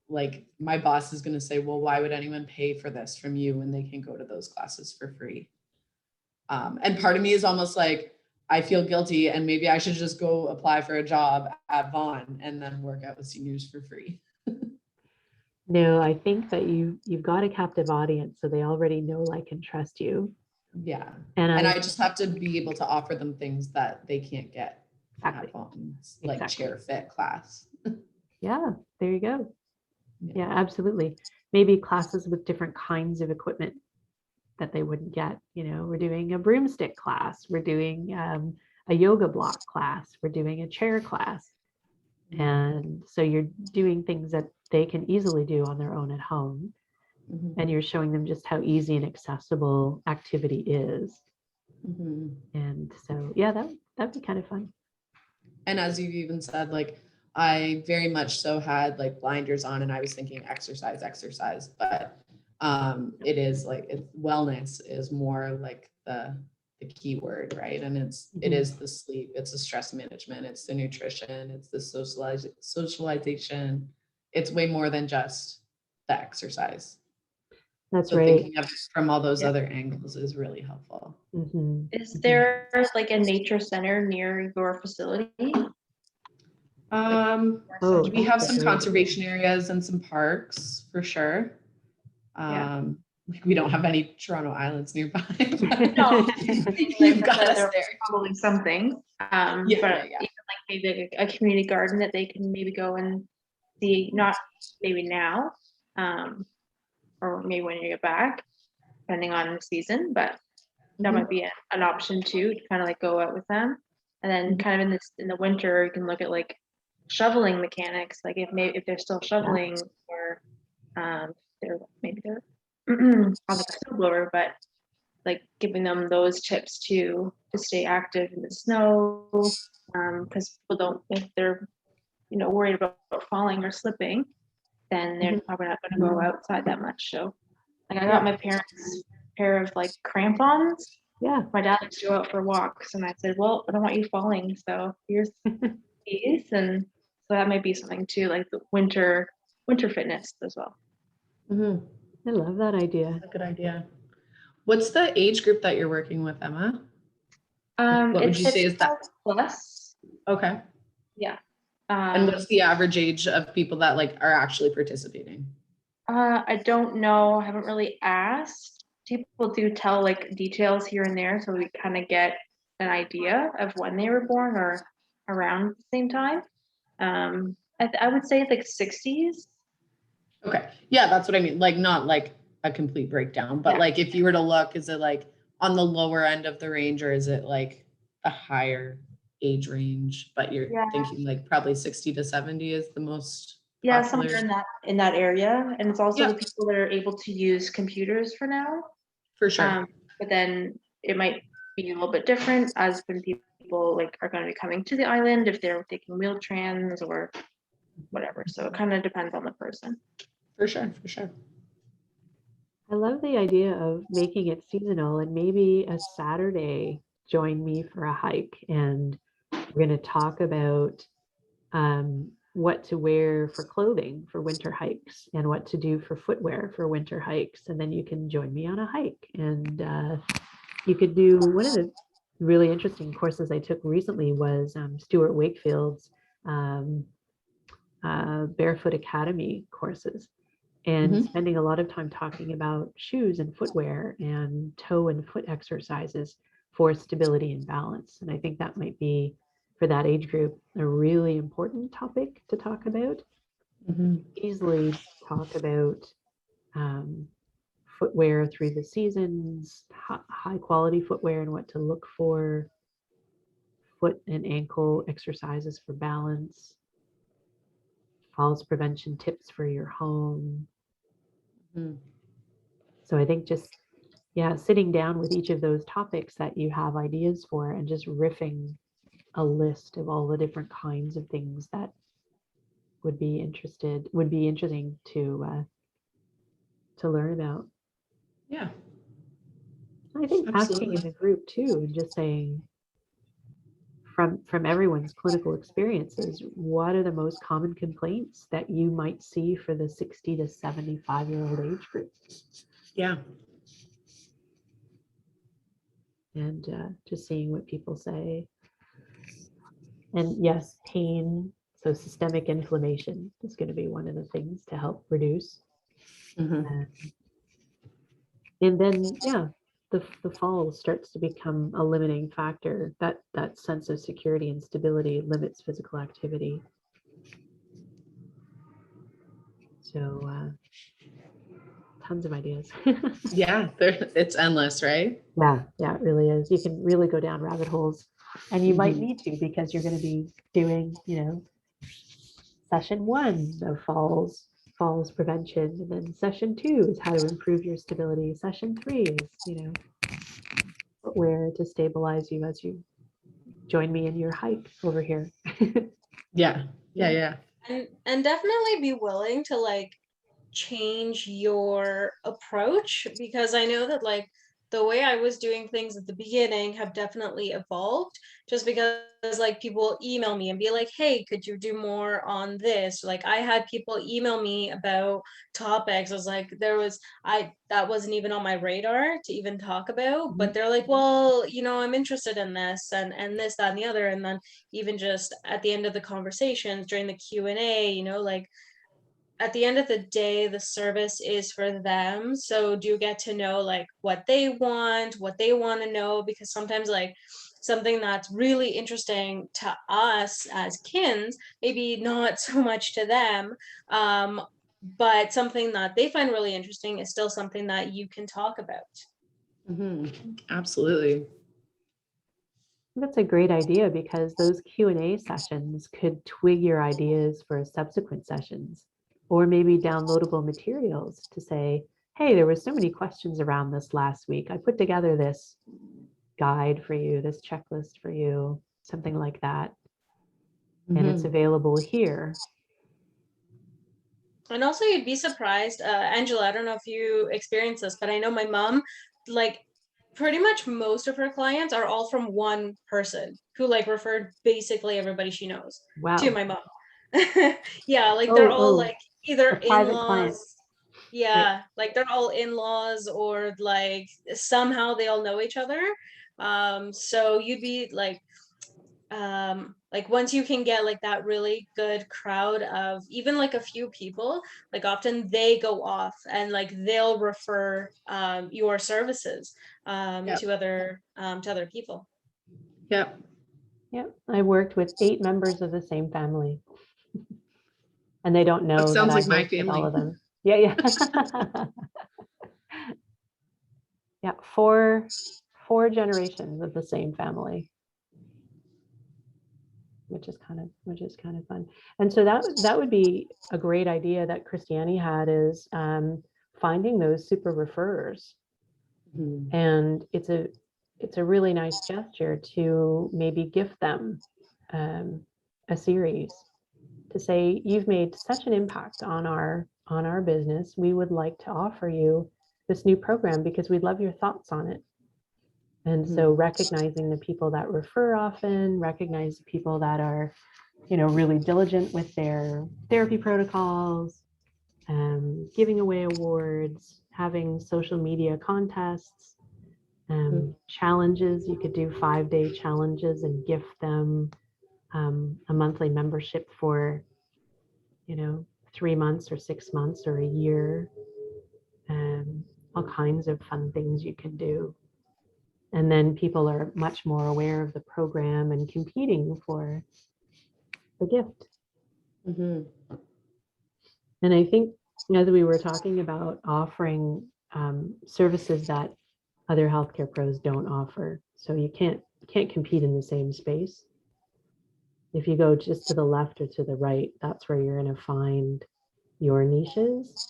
like my boss is going to say, well, why would anyone pay for this from you when they can go to those classes for free? And part of me is almost like, I feel guilty and maybe I should just go apply for a job at Vaughan and then work out with seniors for free. No, I think that you've got a captive audience, so they already know, like, and trust you. Yeah. And And I I just have to be able to offer them things that they can't get exactly. at Vaughan, like Exactly. chair fit class. Yeah, there you go. Yeah, absolutely. Maybe classes with different kinds of equipment that they wouldn't get. You know, we're doing a broomstick class, we're doing a yoga block class, we're doing a chair class. And so you're doing things that they can easily do on their own at home. Mhm. And you're showing them just how easy and accessible activity is. Mhm. And so, yeah, that'd be kind of fun. And as you've even said, like I very much so had like blinders on and I was thinking exercise, but it is like wellness is more like the key word, right? And it is the sleep, it's the stress management, it's the nutrition, it's the socialization. It's way more than just the exercise. That's So right. thinking of it from all those Yeah. other angles is really helpful. Is there like a nature center near your facility? Oh, We have that's some great. conservation areas and some parks for sure. Yeah. Like we don't have any Toronto Islands nearby. No, You've got us there are there. probably something. Yeah, But yeah. even like maybe a community garden that they can maybe go and see, not maybe now, or maybe when you get back, depending on the season, but that might be an option too, to kind of like go out with them. And then kind of in the winter, you can look at like shoveling mechanics, like if they're still shoveling, or they're on like a snowblower, but like giving them those tips to stay active in the snow, because people don't, if they're worried about falling or slipping, then they're probably not going to go outside that much. So like I got my parents a pair of like crampons. Yeah. My dad likes to go out for walks, and I said, well, I don't want you falling, so here's these. And so that might be something too, like the winter fitness as well. I love that idea. That's a good idea. What's the age group that you're working with, Emma? What would you say is that? Plus? Okay. Yeah. And what's the average age of people that like are actually participating? I don't know. I haven't really asked. People do tell like details here and there, so we kind of get an idea of when they were born or around the same time. I would say like 60s. Okay. Yeah, that's what I mean. Like not like a complete breakdown, but Yeah. like if you were to look, is it like on the lower end of the range or is it like a higher age range? But you're thinking like probably 60 to 70 is the most Yeah, popular. somewhere in that area. And it's also Yeah. the people that are able to use computers for now. For sure. But then it might be a little bit different as when people like are going to be coming to the island, if they're taking wheel trans or whatever. So it kind of depends on the person. For sure. For sure. I love the idea of making it seasonal, and maybe a Saturday join me for a hike, and we're going to talk about what to wear for clothing for winter hikes and what to do for footwear for winter hikes. And then you can join me on a hike, and you could do one of the really interesting courses I took recently was Stuart Wakefield's Barefoot Academy courses, and spending a lot of time talking about shoes and footwear and toe and foot exercises for stability and balance. And I think that might be, for that age group, a really important topic to talk about. Easily talk about footwear through the seasons, high quality footwear and what to look for, foot and ankle exercises for balance, falls prevention tips for your home. So I think just, sitting down with each of those topics that you have ideas for and just riffing a list of all the different kinds of things that would be interesting to learn about. Yeah. I think asking in the group too, and just saying from everyone's clinical experiences, what are the most common complaints that you might see for the 60 to 75-year-old age group? Yeah. and just seeing what people say. And yes, pain, so systemic inflammation is going to be one of the things to help reduce. Mhm. And then, yeah, the fall starts to become a limiting factor. That sense of security and stability limits physical activity. So tons of ideas. Yeah, it's endless, right? Yeah, it really is. You can really go down rabbit holes, and you might Mhm. need to because you're going to be doing, session 1 of falls prevention, and then session 2 is how to improve your stability. Session 3 is, footwear to stabilize you as you join me in your hike over here. Yeah, yeah. And definitely be willing to like change your approach, because I know that like the way I was doing things at the beginning have definitely evolved, just because like people email me and be like, hey, could you do more on this? Like I had people email me about topics. I was like, that wasn't even on my radar to even talk about, but they're like, well, I'm interested in this and this, that, and the other. And then even just at the end of the conversations during the Q&A, like at the end of the day, the service is for them. So do you get to know like what they want to know? Because sometimes like something that's really interesting to us as kins, maybe not so much to them. But something that they find really interesting is still something that you can talk about. Absolutely. That's a great idea because those Q&A sessions could twig your ideas for subsequent sessions, or maybe downloadable materials to say, hey, there were so many questions around this last week. I put together this guide for you, this checklist for you, something like that. And it's available here. And also you'd be surprised, Angela, I don't know if you experience this, but I know my mom, like pretty much most of her clients are all from one person who like referred basically everybody she knows to Wow. my mom. Yeah, like they're all Oh, like either a private client. in-laws. Yeah, like they're all in-laws, or like somehow they all know each other. So you'd be like once you can get like that really good crowd of even like a few people, like often they go off and like they'll refer your services to other people. Yep. Yep. I worked with 8 members of the same family, and they don't That know that sounds I like my worked with all family. of them. Yeah. Yeah, four generations of the same family, which is kind of fun. And so that would be a great idea that Christiane had, is finding those super referrers. And it's a really nice gesture to maybe gift them a series to say, you've made such an impact on our business. We would like to offer you this new program because we'd love your thoughts on it. And so recognizing the people that refer often, recognize the people that are, really diligent with their therapy protocols, giving away awards, having social media contests, challenges. You could do 5-day challenges and gift them a monthly membership for, 3 months or 6 months or a year. All kinds of fun things you can do. And then people are much more aware of the program and competing for the gift. And I think, as we were talking about offering services that other healthcare pros don't offer, so you can't compete in the same space. If you go just to the left or to the right, that's where you're going to find your niches,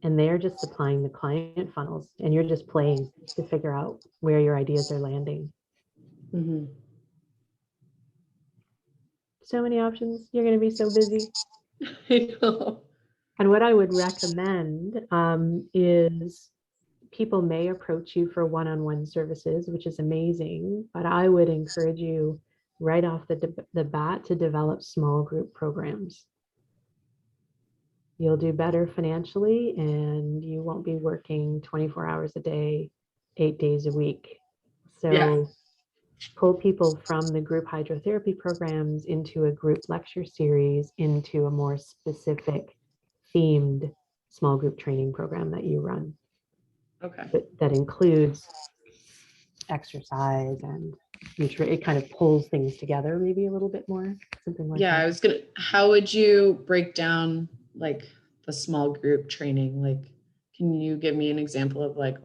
and they're just supplying the client funnels, and you're just playing to figure out where your ideas are landing. So many options. You're going to be so busy. I know. And what I would recommend is people may approach you for one-on-one services, which is amazing, but I would encourage you right off the bat to develop small group programs. You'll do better financially, and you won't be working 24 hours a day, 8 days a week. So pull people from the group hydrotherapy programs into a group lecture series into a more specific themed small group training program that you run Okay. that includes exercise and it kind of pulls things together maybe a little bit more, something like Yeah, that. how would you break down like the small group training? Like, can you give me an example of like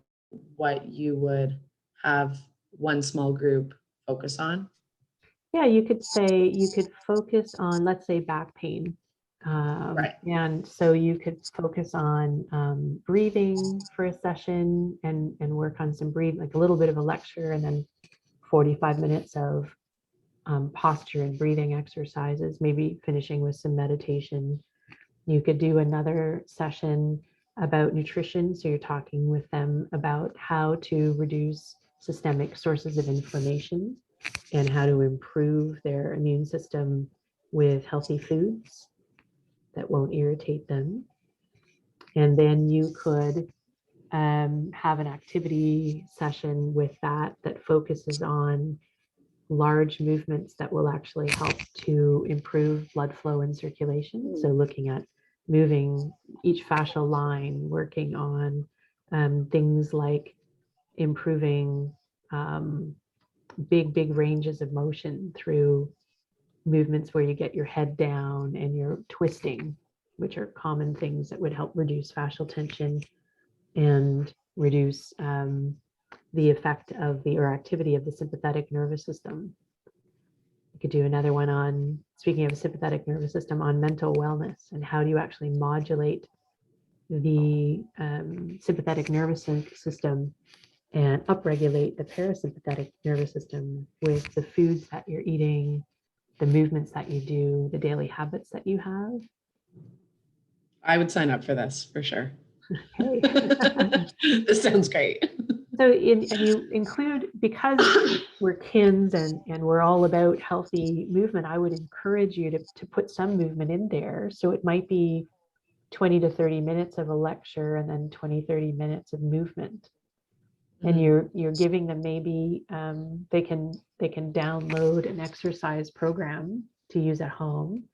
what you would have one small group focus on? Yeah, you could say you could focus on, let's say, back pain. Right. And so you could focus on breathing for a session and work on some breathing, like a little bit of a lecture, and then 45 minutes of posture and breathing exercises, maybe finishing with some meditation. You could do another session about nutrition. So you're talking with them about how to reduce systemic sources of inflammation and how to improve their immune system with healthy foods that won't irritate them. And then you could have an activity session with that focuses on large movements that will actually help to improve blood flow and circulation. So looking at moving each fascial line, working on things like improving big ranges of motion through movements where you get your head down and you're twisting, which are common things that would help reduce fascial tension and reduce the effect of or activity of the sympathetic nervous system. You could do another one on, speaking of sympathetic nervous system, on mental wellness and how do you actually modulate the sympathetic nervous system and upregulate the parasympathetic nervous system with the foods that you're eating, the movements that you do, the daily habits that you have. I would sign up for this for sure. Hey. This sounds great. So and you include, because we're kins and we're all about healthy movement, I would encourage you to put some movement in there. So it might be 20 to 30 minutes of a lecture and then 20, 30 minutes of movement. And you're giving them maybe they can download an exercise program to use at home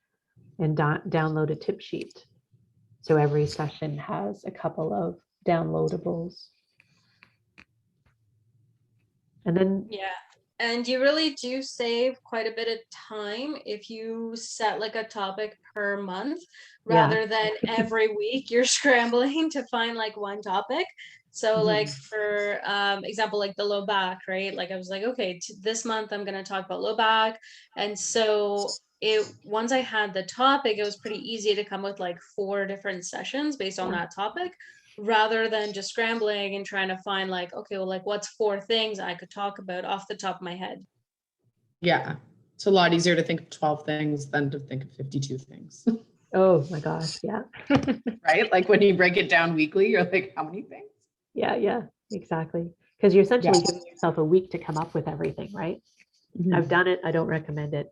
and download a tip sheet. So every session has a couple of downloadables. And then and you really do save quite a bit of time if you set like a topic per month rather than every week you're scrambling to find like one topic. So like for example, like the low back, right? Like I was like, okay, this month I'm going to talk about low back. And so once I had the topic, it was pretty easy to come with like 4 different sessions based on that topic, rather than just scrambling and trying to find like, okay, well, like what's 4 things I could talk about off the top of my head. Yeah. It's a lot easier to think of 12 things than to think of 52 things. Oh my gosh. Yeah. Right? Like when you break it down weekly, you're like, how many things? Yeah, exactly. Because you're essentially giving yourself a week to come up with everything, right? I've done it. I don't recommend it.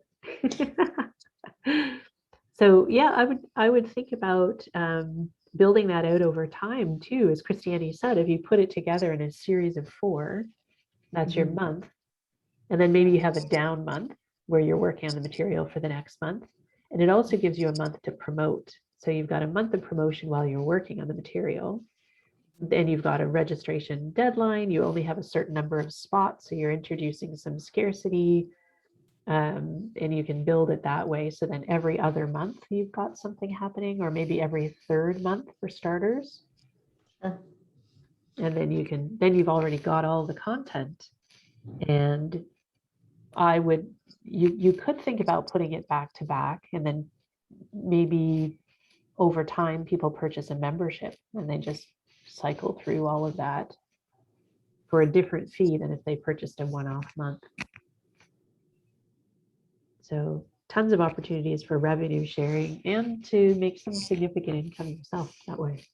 So yeah, I would think about building that out over time too. As Christiane said, if you put it together in a series of 4, that's your month. And then maybe you have a down month where you're working on the material for the next month. And it also gives you a month to promote. So you've got a month of promotion while you're working on the material. Then you've got a registration deadline. You only have a certain number of spots. So you're introducing some scarcity. And you can build it that way. So then every other month you've got something happening, or maybe every 3rd month for starters. Sure. And then you've already got all the content. And you could think about putting it back to back, and then maybe over time people purchase a membership and they just cycle through all of that for a different fee than if they purchased a one-off month. So tons of opportunities for revenue sharing and to make some significant income yourself that way.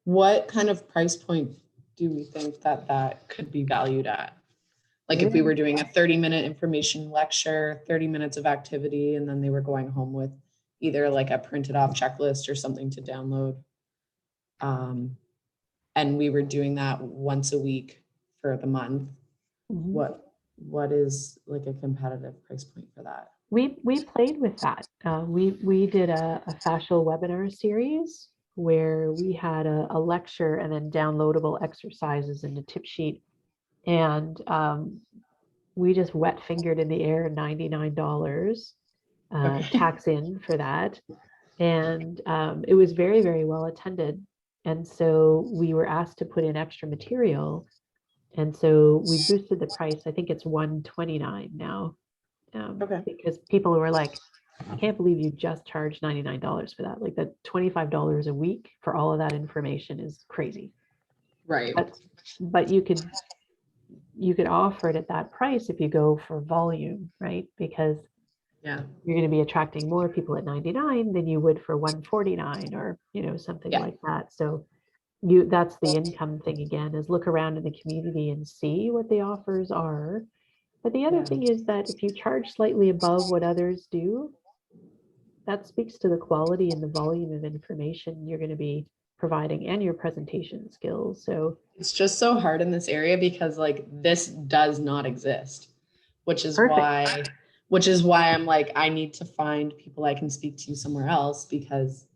What kind of price point do we think that could be valued at? Like if we were doing a 30-minute information lecture, 30 minutes of activity, and then they were going home with either like a printed off checklist or something to download. And we were doing that once a week for the month. Mhm. What is like a competitive price point for that? We played with that. We did a fascial webinar series where we had a lecture and then downloadable exercises in a tip sheet. And we just wet fingered in the air $99 Okay. tax in for that. And it was very, very well attended. And so we were asked to put in extra material. And so we boosted the price. I think it's $129 now. Okay. Because people were like, I can't believe you just charged $99 for that. Like the $25 a week for all of that information is crazy. Right. But you could offer it at that price if you go for volume, right? Because Yeah. you're going to be attracting more people at 99 than you would for 149 or, something Yeah. like that. So that's the income thing again, is look around in the community and see what the offers are. But the other Yeah. thing is that if you charge slightly above what others do, that speaks to the quality and the volume of information you're going to be providing and your presentation skills. So It's just so hard in this area because like this does not exist, which is perfect. why I'm like, I need to find people I can speak to somewhere else, because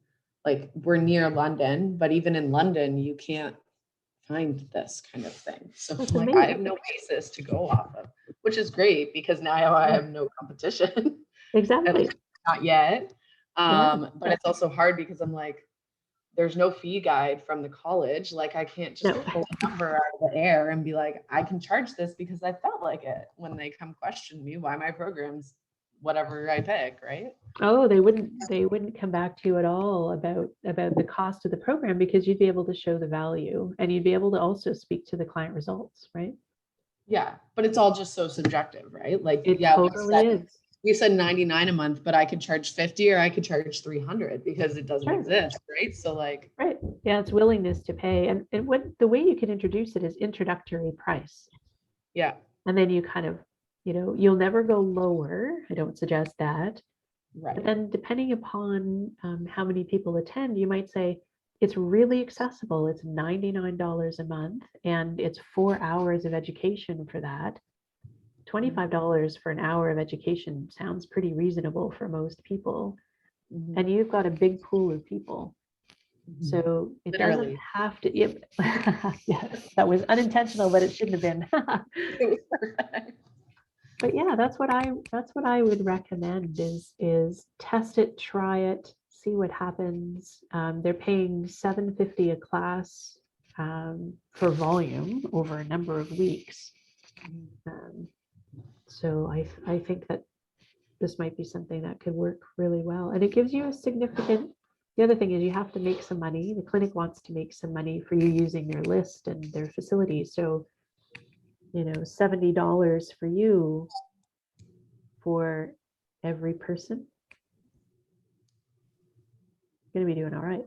like we're near London, but even in London, you can't find this kind of thing. So That's like I have amazing. no basis to go off of, which is great because now I have no competition. At Exactly. least not yet. Yeah. But it's also hard because I'm like, there's no fee guide from the college. Like I can't just No. pull a number out of the air and be like, I can charge this because I felt like it, when they come question me why my program's whatever I pick, right? Oh, they wouldn't come back to you at all about the cost of the program, because you'd be able to show the value and you'd be able to also speak to the client results, right? Yeah, but it's all just so subjective, right? Like, It yeah, totally is. we said 99 a month, but I could charge 50 or I could charge 300 because it doesn't Sure. exist, right? So like, Right. Yeah, it's willingness to pay. And what the way you can introduce it is introductory price. yeah, And then you kind of, you'll never go lower. I don't suggest that. But right. then depending upon how many people attend, you might say it's really accessible. It's $99 a month and it's 4 hours of education for that. $25 for an hour of education sounds pretty reasonable for most people. Mhm. And you've got a big pool of people. So it Literally. doesn't have to, yes, that was unintentional, but it shouldn't have been. It was perfect. But yeah, that's what I would recommend is test it, try it, see what happens. They're paying $750 a class for volume over a number of weeks. So I think that this might be something that could work really well. And it gives you a significant, the other thing is you have to make some money. The clinic wants to make some money for you using their list and their facilities. So, $70 for you for every person, going to be doing all right.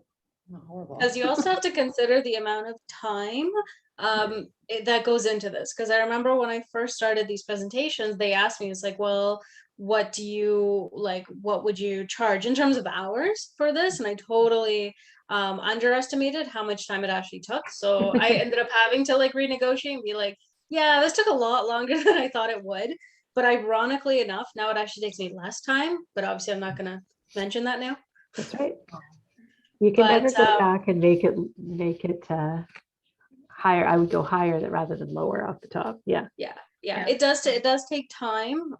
Not horrible. Because you also have to consider the amount of time that goes into this. Because I remember when I first started these presentations, they asked me, it's like, well, what would you charge in terms of hours for this? And I totally underestimated how much time it actually took. So I ended up having to like renegotiate and be like, yeah, this took a lot longer than I thought it would. But ironically enough, now it actually takes me less time. But obviously, I'm not going to mention that now. That's right. You can never go back and make it higher. I would go higher rather than lower off the top. Yeah. Yeah, it does take time.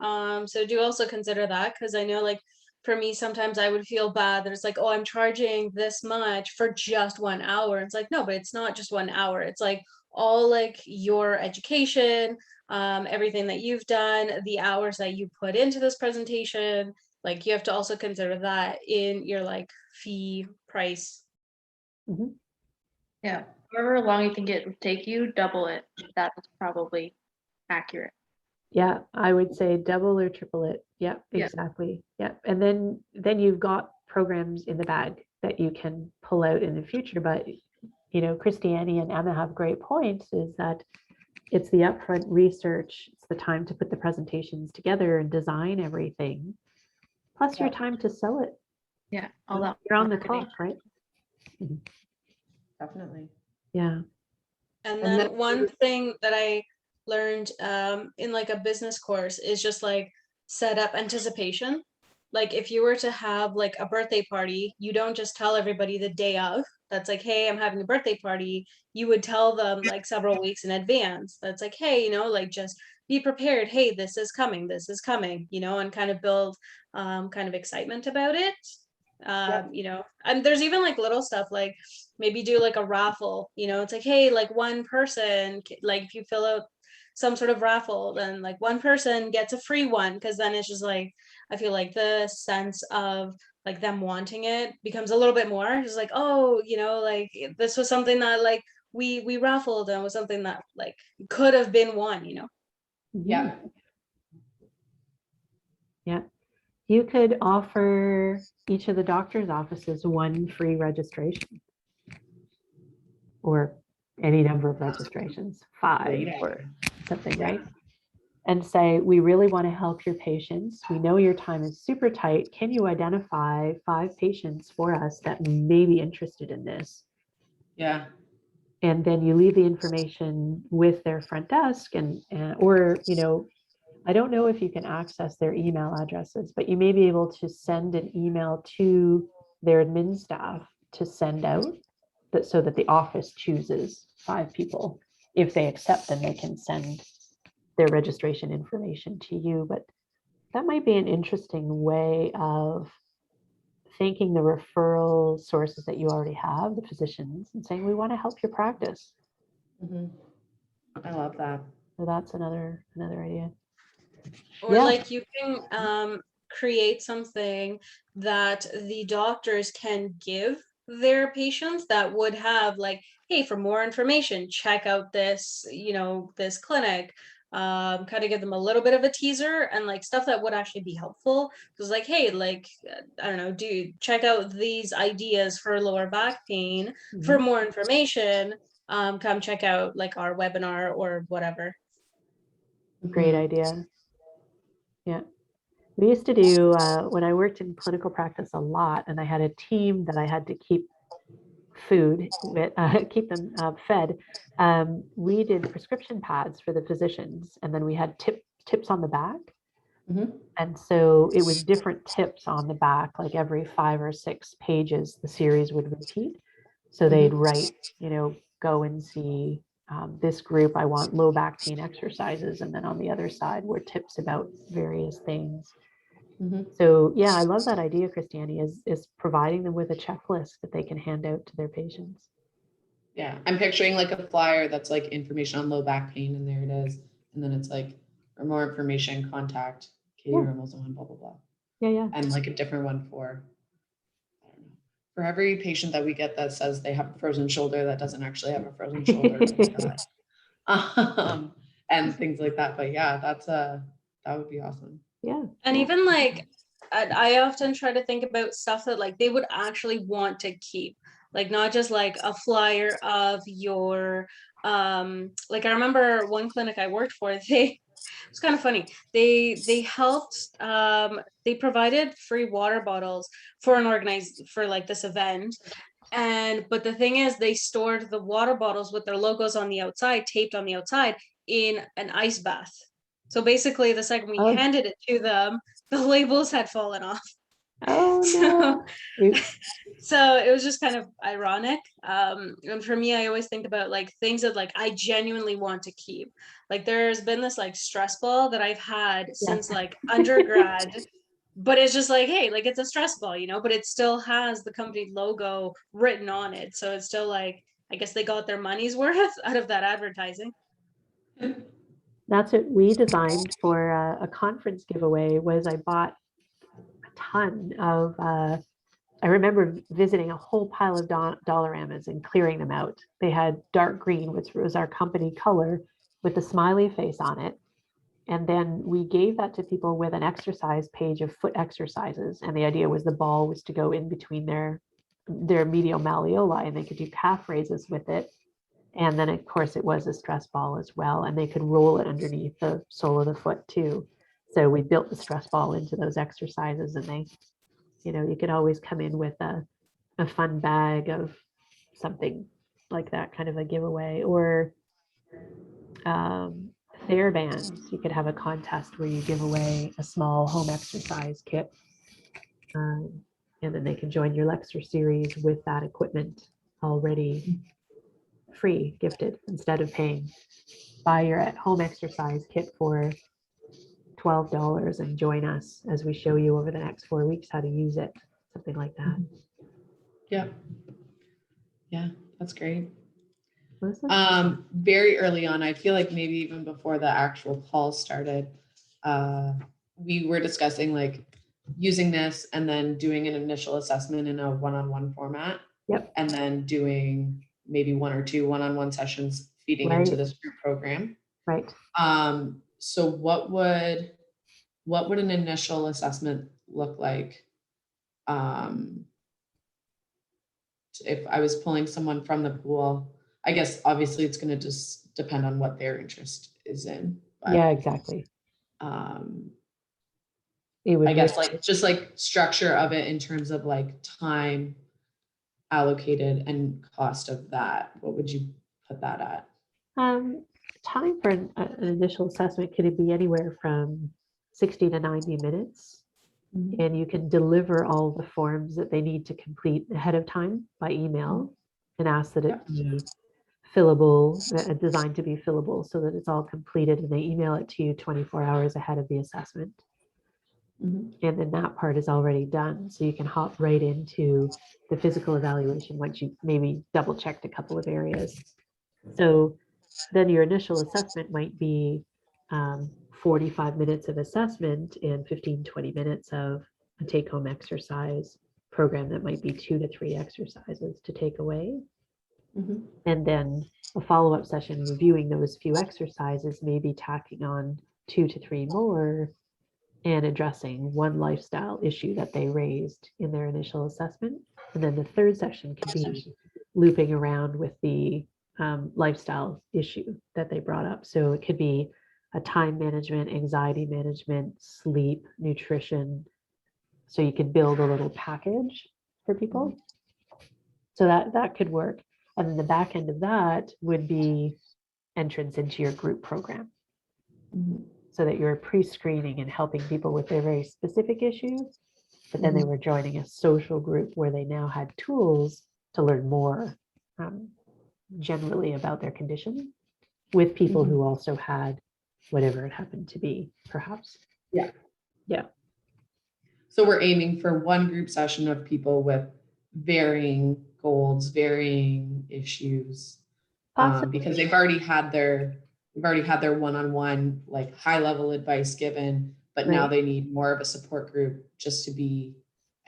So do also consider that, because I know like for me sometimes I would feel bad that it's like, oh, I'm charging this much for just 1 hour. It's like, no, but it's not just 1 hour. It's like all like your education, everything that you've done, the hours that you put into this presentation. Like you have to also consider that in your like fee price. Mhm. Yeah, however long you think it would take you, double it. That's probably accurate. Yeah, I would say double or triple it. Yeah, Yeah. exactly. Yeah. And then you've got programs in the bag that you can pull out in the future. But, Christiane and Emma have great points, is that it's the upfront research, it's the time to put the presentations together and design everything, plus your time to sell it. Yeah, all that. You're on the marketing. clock, right? Definitely. Yeah. And And then one thing that I learned in like a business course is just like set up anticipation. Like if you were to have like a birthday party, you don't just tell everybody the day of. That's like, hey, I'm having a birthday party. You would tell them like several weeks in advance. That's like, hey, like just be prepared. Hey, this is coming, and kind of build kind of excitement about it. And there's even like little stuff like maybe do like a raffle, it's like, hey, like one person, like if you fill out some sort of raffle, then like one person gets a free one, because then it's just like, I feel like the sense of like them wanting it becomes a little bit more just like, oh, like this was something that like we raffled, and was something that like could have been won. Yeah. Yeah. You could offer each of the doctor's offices one free registration, or any number of registrations, 5 or something, right? And say, we really want to help your patients. We know your time is super tight. Can you identify 5 patients for us that may be interested in this? Yeah. And then you leave the information with their front desk, or, I don't know if you can access their email addresses, but you may be able to send an email to their admin staff to send out, so that the office chooses 5 people. If they accept, then they can send their registration information to you. But that might be an interesting way of thanking the referral sources that you already have, the physicians, and saying, we want to help your practice. Mhm. I love that. So that's another idea. Or Yeah. like you can create something that the doctors can give their patients that would have like, hey, for more information, check out this, this clinic. Kind of give them a little bit of a teaser and like stuff that would actually be helpful. Because like, hey, like, I don't know, dude, check out these ideas for lower back pain. For Mhm. more information, come check out like our webinar or whatever. Great Mhm. idea. Yeah. We used to do, when I worked in clinical practice a lot, and I had a team that I had to keep food with, keep them fed. We did prescription pads for the physicians, and then we had tips on the back. Mhm. And so it was different tips on the back, like every 5 or 6 pages, the series would repeat. So they'd write, go and see this group, I want low back pain exercises. And then on the other side were tips about various things. Mhm. So yeah, I love that idea, Christiane, is providing them with a checklist that they can hand out to their patients. Yeah, I'm picturing like a flyer that's like information on low back pain, and there it is. And then it's like, for more information, contact Katie Yeah. Rummels on blah, blah, blah. Yeah. And like a different one for, I don't know, for every patient that we get that says they have a frozen shoulder that doesn't actually have a frozen shoulder. And things like that. But yeah, that would be awesome. Yeah. And Yeah. even like, I often try to think about stuff that like they would actually want to keep, like not just like a flyer of your, like I remember one clinic I worked for, it's kind of funny. They helped, they provided free water bottles for for like this event. But the thing is, they stored the water bottles with their logos on the outside, taped on the outside, in an ice bath. So basically, the second we Oh, handed it to them, the labels had fallen off. oh So, no. Oops. so it was just kind of ironic. And for me, I always think about like things that like I genuinely want to keep. Like there's been this like stress ball that I've had Yeah. since like undergrad, but it's just like, hey, like it's a stress ball, but it still has the company logo written on it. So it's still like, I guess they got their money's worth out of that advertising. That's what we designed for a conference giveaway. Was I bought a ton of, I remember visiting a whole pile of Dollaramas and clearing them out. They had dark green, which was our company color, with the smiley face on it. And then we gave that to people with an exercise page of foot exercises. And the idea was the ball was to go in between their medial malleoli, and they could do calf raises with it. And then of course it was a stress ball as well. And they could roll it underneath the sole of the foot too. So we built the stress ball into those exercises, and they, you could always come in with a fun bag of something like that, kind of a giveaway. Or their bands. You could have a contest where you give away a small home exercise kit. And then they can join your lecture series with that equipment already free, gifted, instead of paying. Buy your at-home exercise kit for $12 and join us as we show you over the next 4 weeks how to use it, something like that. Yeah. Yeah, that's great. Melissa? Very early on, I feel like maybe even before the actual call started, we were discussing like using this and then doing an initial assessment in a one-on-one format. Yep. And then doing maybe 1 or 2 one-on-one sessions feeding Right. into this group program. Right. So what would an initial assessment look like? If I was pulling someone from the pool, I guess obviously it's going to just depend on what their interest is in. But, Yeah, exactly. It would I guess like just like structure of it in terms of like time allocated and cost of that. What would you put that at? Time for an initial assessment could be anywhere from 60 to 90 minutes. And you can deliver all the forms that they need to complete ahead of time by email and ask that it be fillable, designed to be fillable so that it's all completed, and they email it to you 24 hours ahead of the assessment. And then that part is already done. So you can hop right into the physical evaluation once you maybe double checked a couple of areas. So then your initial assessment might be 45 minutes of assessment and 15-20 minutes of a take-home exercise program that might be 2 to 3 exercises to take away. And then a follow-up session reviewing those few exercises, maybe tacking on 2 to 3 more and addressing one lifestyle issue that they raised in their initial assessment. And then the third session could be looping around with the lifestyle issue that they brought up. So it could be a time management, anxiety management, sleep, nutrition. So you could build a little package for people. So that could work. And then the back end of that would be entrance into your group program. So that you're pre-screening and helping people with their very specific issues, but then they were joining a social group where they now had tools to learn more generally about their condition with people who also had whatever it happened to be, perhaps. Yeah. Yeah. So we're aiming for one group session of people with varying goals, varying issues, because they've already had their one-on-one, like high level advice given, but now they need more of a support group just to be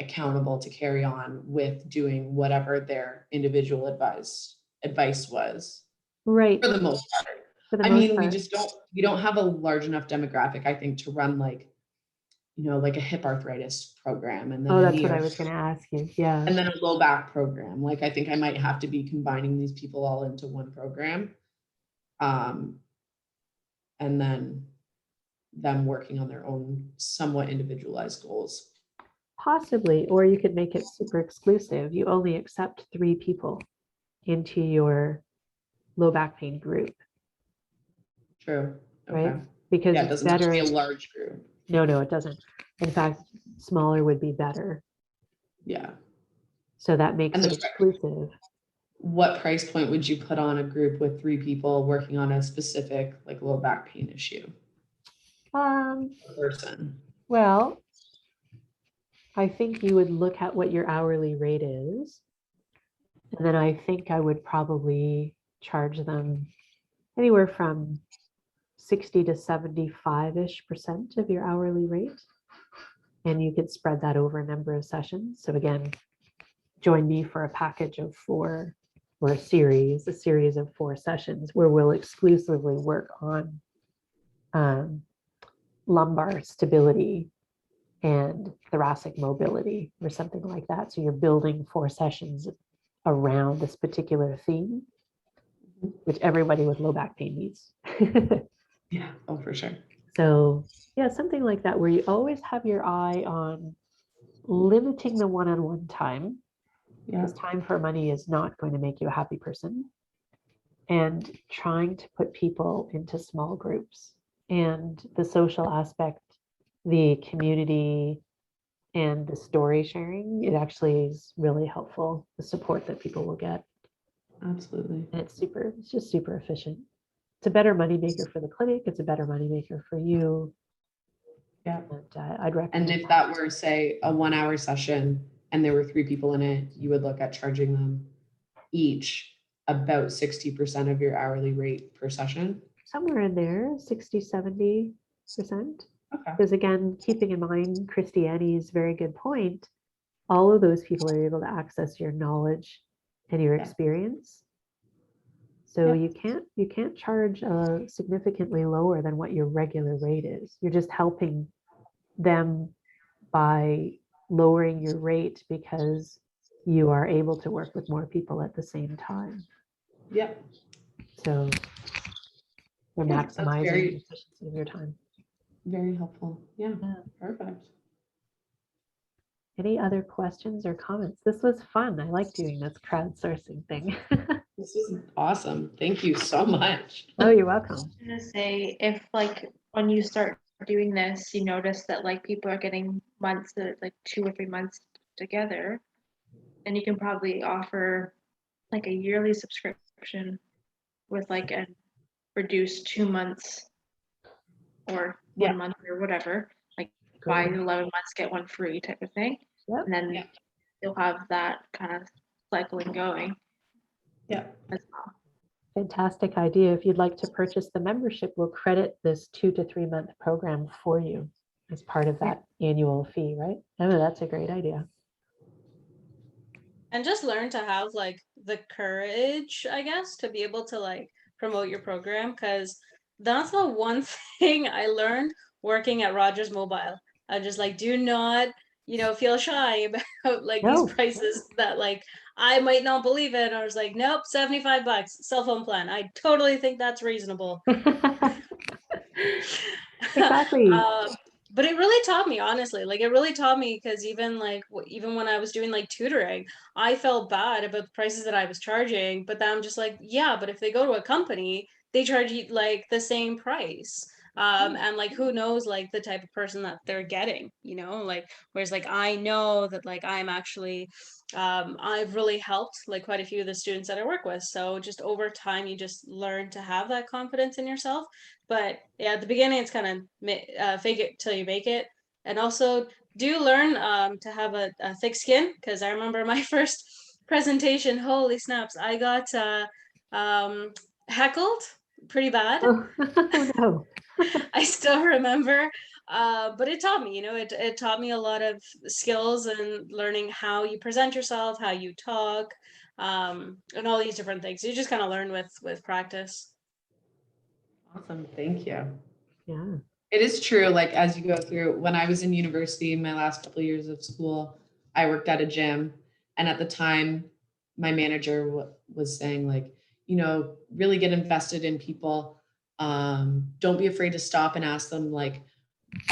accountable to carry on with doing whatever their individual advice was. Right. For the most part. I mean, we don't have a large enough demographic, I think, to run like, like a hip arthritis program. And then that's what I was going to ask you. Yeah. And then a low back program. Like, I think I might have to be combining these people all into one program. And then them working on their own somewhat individualized goals. Possibly, or you could make it super exclusive. You only accept 3 people into your low back pain group. True. Okay. Right? Because it doesn't have to be a large group. No, it doesn't. In fact, smaller would be better. Yeah. So that makes it exclusive. What price point would you put on a group with 3 people working on a specific like low back pain issue? Person. Well, I think you would look at what your hourly rate is. And then I think I would probably charge them anywhere from 60 to 75-ish% of your hourly rate. And you could spread that over a number of sessions. So again, join me for a package of 4 or a series of 4 sessions where we'll exclusively work on lumbar stability and thoracic mobility or something like that. So you're building 4 sessions around this particular theme, which everybody with low back pain needs. Yeah, oh, for sure. So yeah, something like that where you always have your eye on limiting the one-on-one time, because time for money is not going to make you a happy person. and trying to put people into small groups, and the social aspect, the community, and the story sharing, it actually is really helpful, the support that people will get. Absolutely. And it's just super efficient. It's a better moneymaker for the clinic. It's a better moneymaker for you. Yeah. And I'd recommend. And if that were, say, a 1 hour session and there were 3 people in it, you would look at charging them each about 60% of your hourly rate per session. Somewhere in there, 60, 70%. Okay. Because again, keeping in mind Christiane's very good point, all of those people are able to access your knowledge and your Yeah. experience. So Yeah. you can't charge significantly lower than what your regular rate is. You're just helping them by lowering your rate because you are able to work with more people at the same time. Yep. So you're Yeah, that's maximizing the very, efficiency of your time. very helpful. Yeah. Yeah. Perfect. Any other questions or comments? This was fun. I like doing this crowdsourcing thing. This is awesome. Thank you so much. Oh, you're welcome. I was gonna say, if like when you start doing this, you notice that like people are getting months, like 2 or 3 months together, then you can probably offer like a yearly subscription with like a reduced 2 months or Yeah. 1 month or whatever, like buy 11 months, get one free type of thing. Yep. And then Yeah. you'll have that kind of cycling going Yeah. as well. Fantastic idea. If you'd like to purchase the membership, we'll credit this 2 to 3 month program for you as part of that annual fee, right? Oh, that's a great idea. And just learn to have like the courage, I guess, to be able to like promote your program, because that's the one thing I learned working at Rogers Mobile. I just like do not, feel shy about like these No. prices that like I might not believe it. I was like, nope, $75 cell phone plan. I totally think that's reasonable. Exactly. But it really taught me, honestly, like it really taught me, because even like even when I was doing like tutoring, I felt bad about the prices that I was charging, but then I'm just like, yeah, but if they go to a company, they charge you like the same price. And like who knows like the type of person that they're getting, like whereas like I know that like I'm actually I've really helped like quite a few of the students that I work with. So just over time you just learn to have that confidence in yourself. But yeah, at the beginning, it's kind of fake it till you make it. And also do learn to have a thick skin, because I remember my first presentation, holy snaps, I got heckled pretty bad. Oh, no. I still remember. But it taught me, it taught me a lot of skills and learning how you present yourself, how you talk, and all these different things. You just kind of learn with practice. Awesome. Thank you. Yeah. It is true. Like as you go through, when I was in university, my last couple of years of school, I worked at a gym, and at the time, my manager was saying like, really get invested in people. Don't be afraid to stop and ask them like,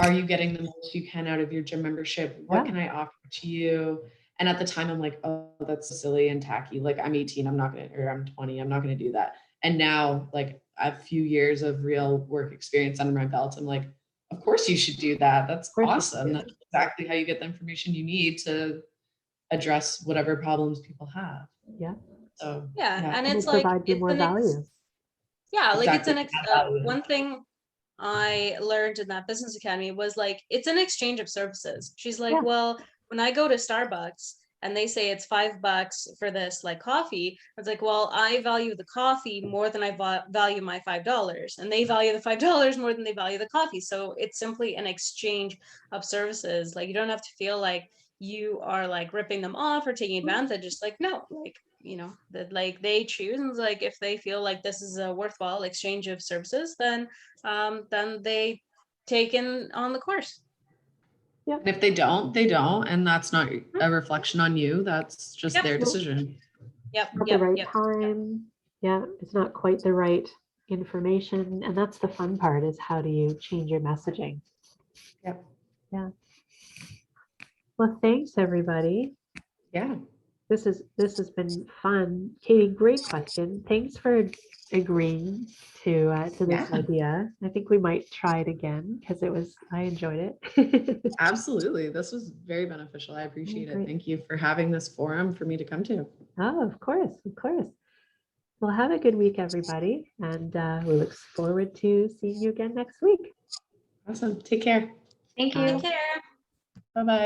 are you getting the most you can out of your gym membership? What Yeah. can I offer to you? And at the time, I'm like, oh, that's silly and tacky. Like I'm 18, I'm 20, I'm not gonna do that. And now, like a few years of real work experience under my belt, I'm like, of course you should do that. That's course you awesome. should. That's exactly how you get the information you need to address whatever problems people have. Yeah. So Yeah, and It'll it's like provide you it's more value. yeah, like it's exactly. one thing I learned in that business academy was like it's an exchange of services. She's like, Yeah. well, when I go to Starbucks and they say it's $5 for this like coffee, it's like, well, I value the coffee more than I value my $5, and they value the $5 more than they value the coffee. So it's simply an exchange of services. Like you don't have to feel like you are like ripping them off or taking advantage. Just like no, like that like they choose, and like if they feel like this is a worthwhile exchange of services, then they take in on the course. And if they don't, they don't. And that's not a reflection on you. That's just Yep. their decision. Yep. At the right time. Yeah. It's not quite the right information. And that's the fun part, is how do you change your messaging? Yep. Yeah. Well, thanks everybody. Yeah. this has been fun. Katie, great question. Thanks for agreeing to this Yeah. idea. I think we might try it again because I enjoyed it. Absolutely. This was very beneficial. I appreciate it. great. Thank you for having this forum for me to come to. Oh, of course, of course. Well, have a good week, everybody, and we look forward to seeing you again next week. Awesome. Take care. Thank you. Take care. Bye-bye.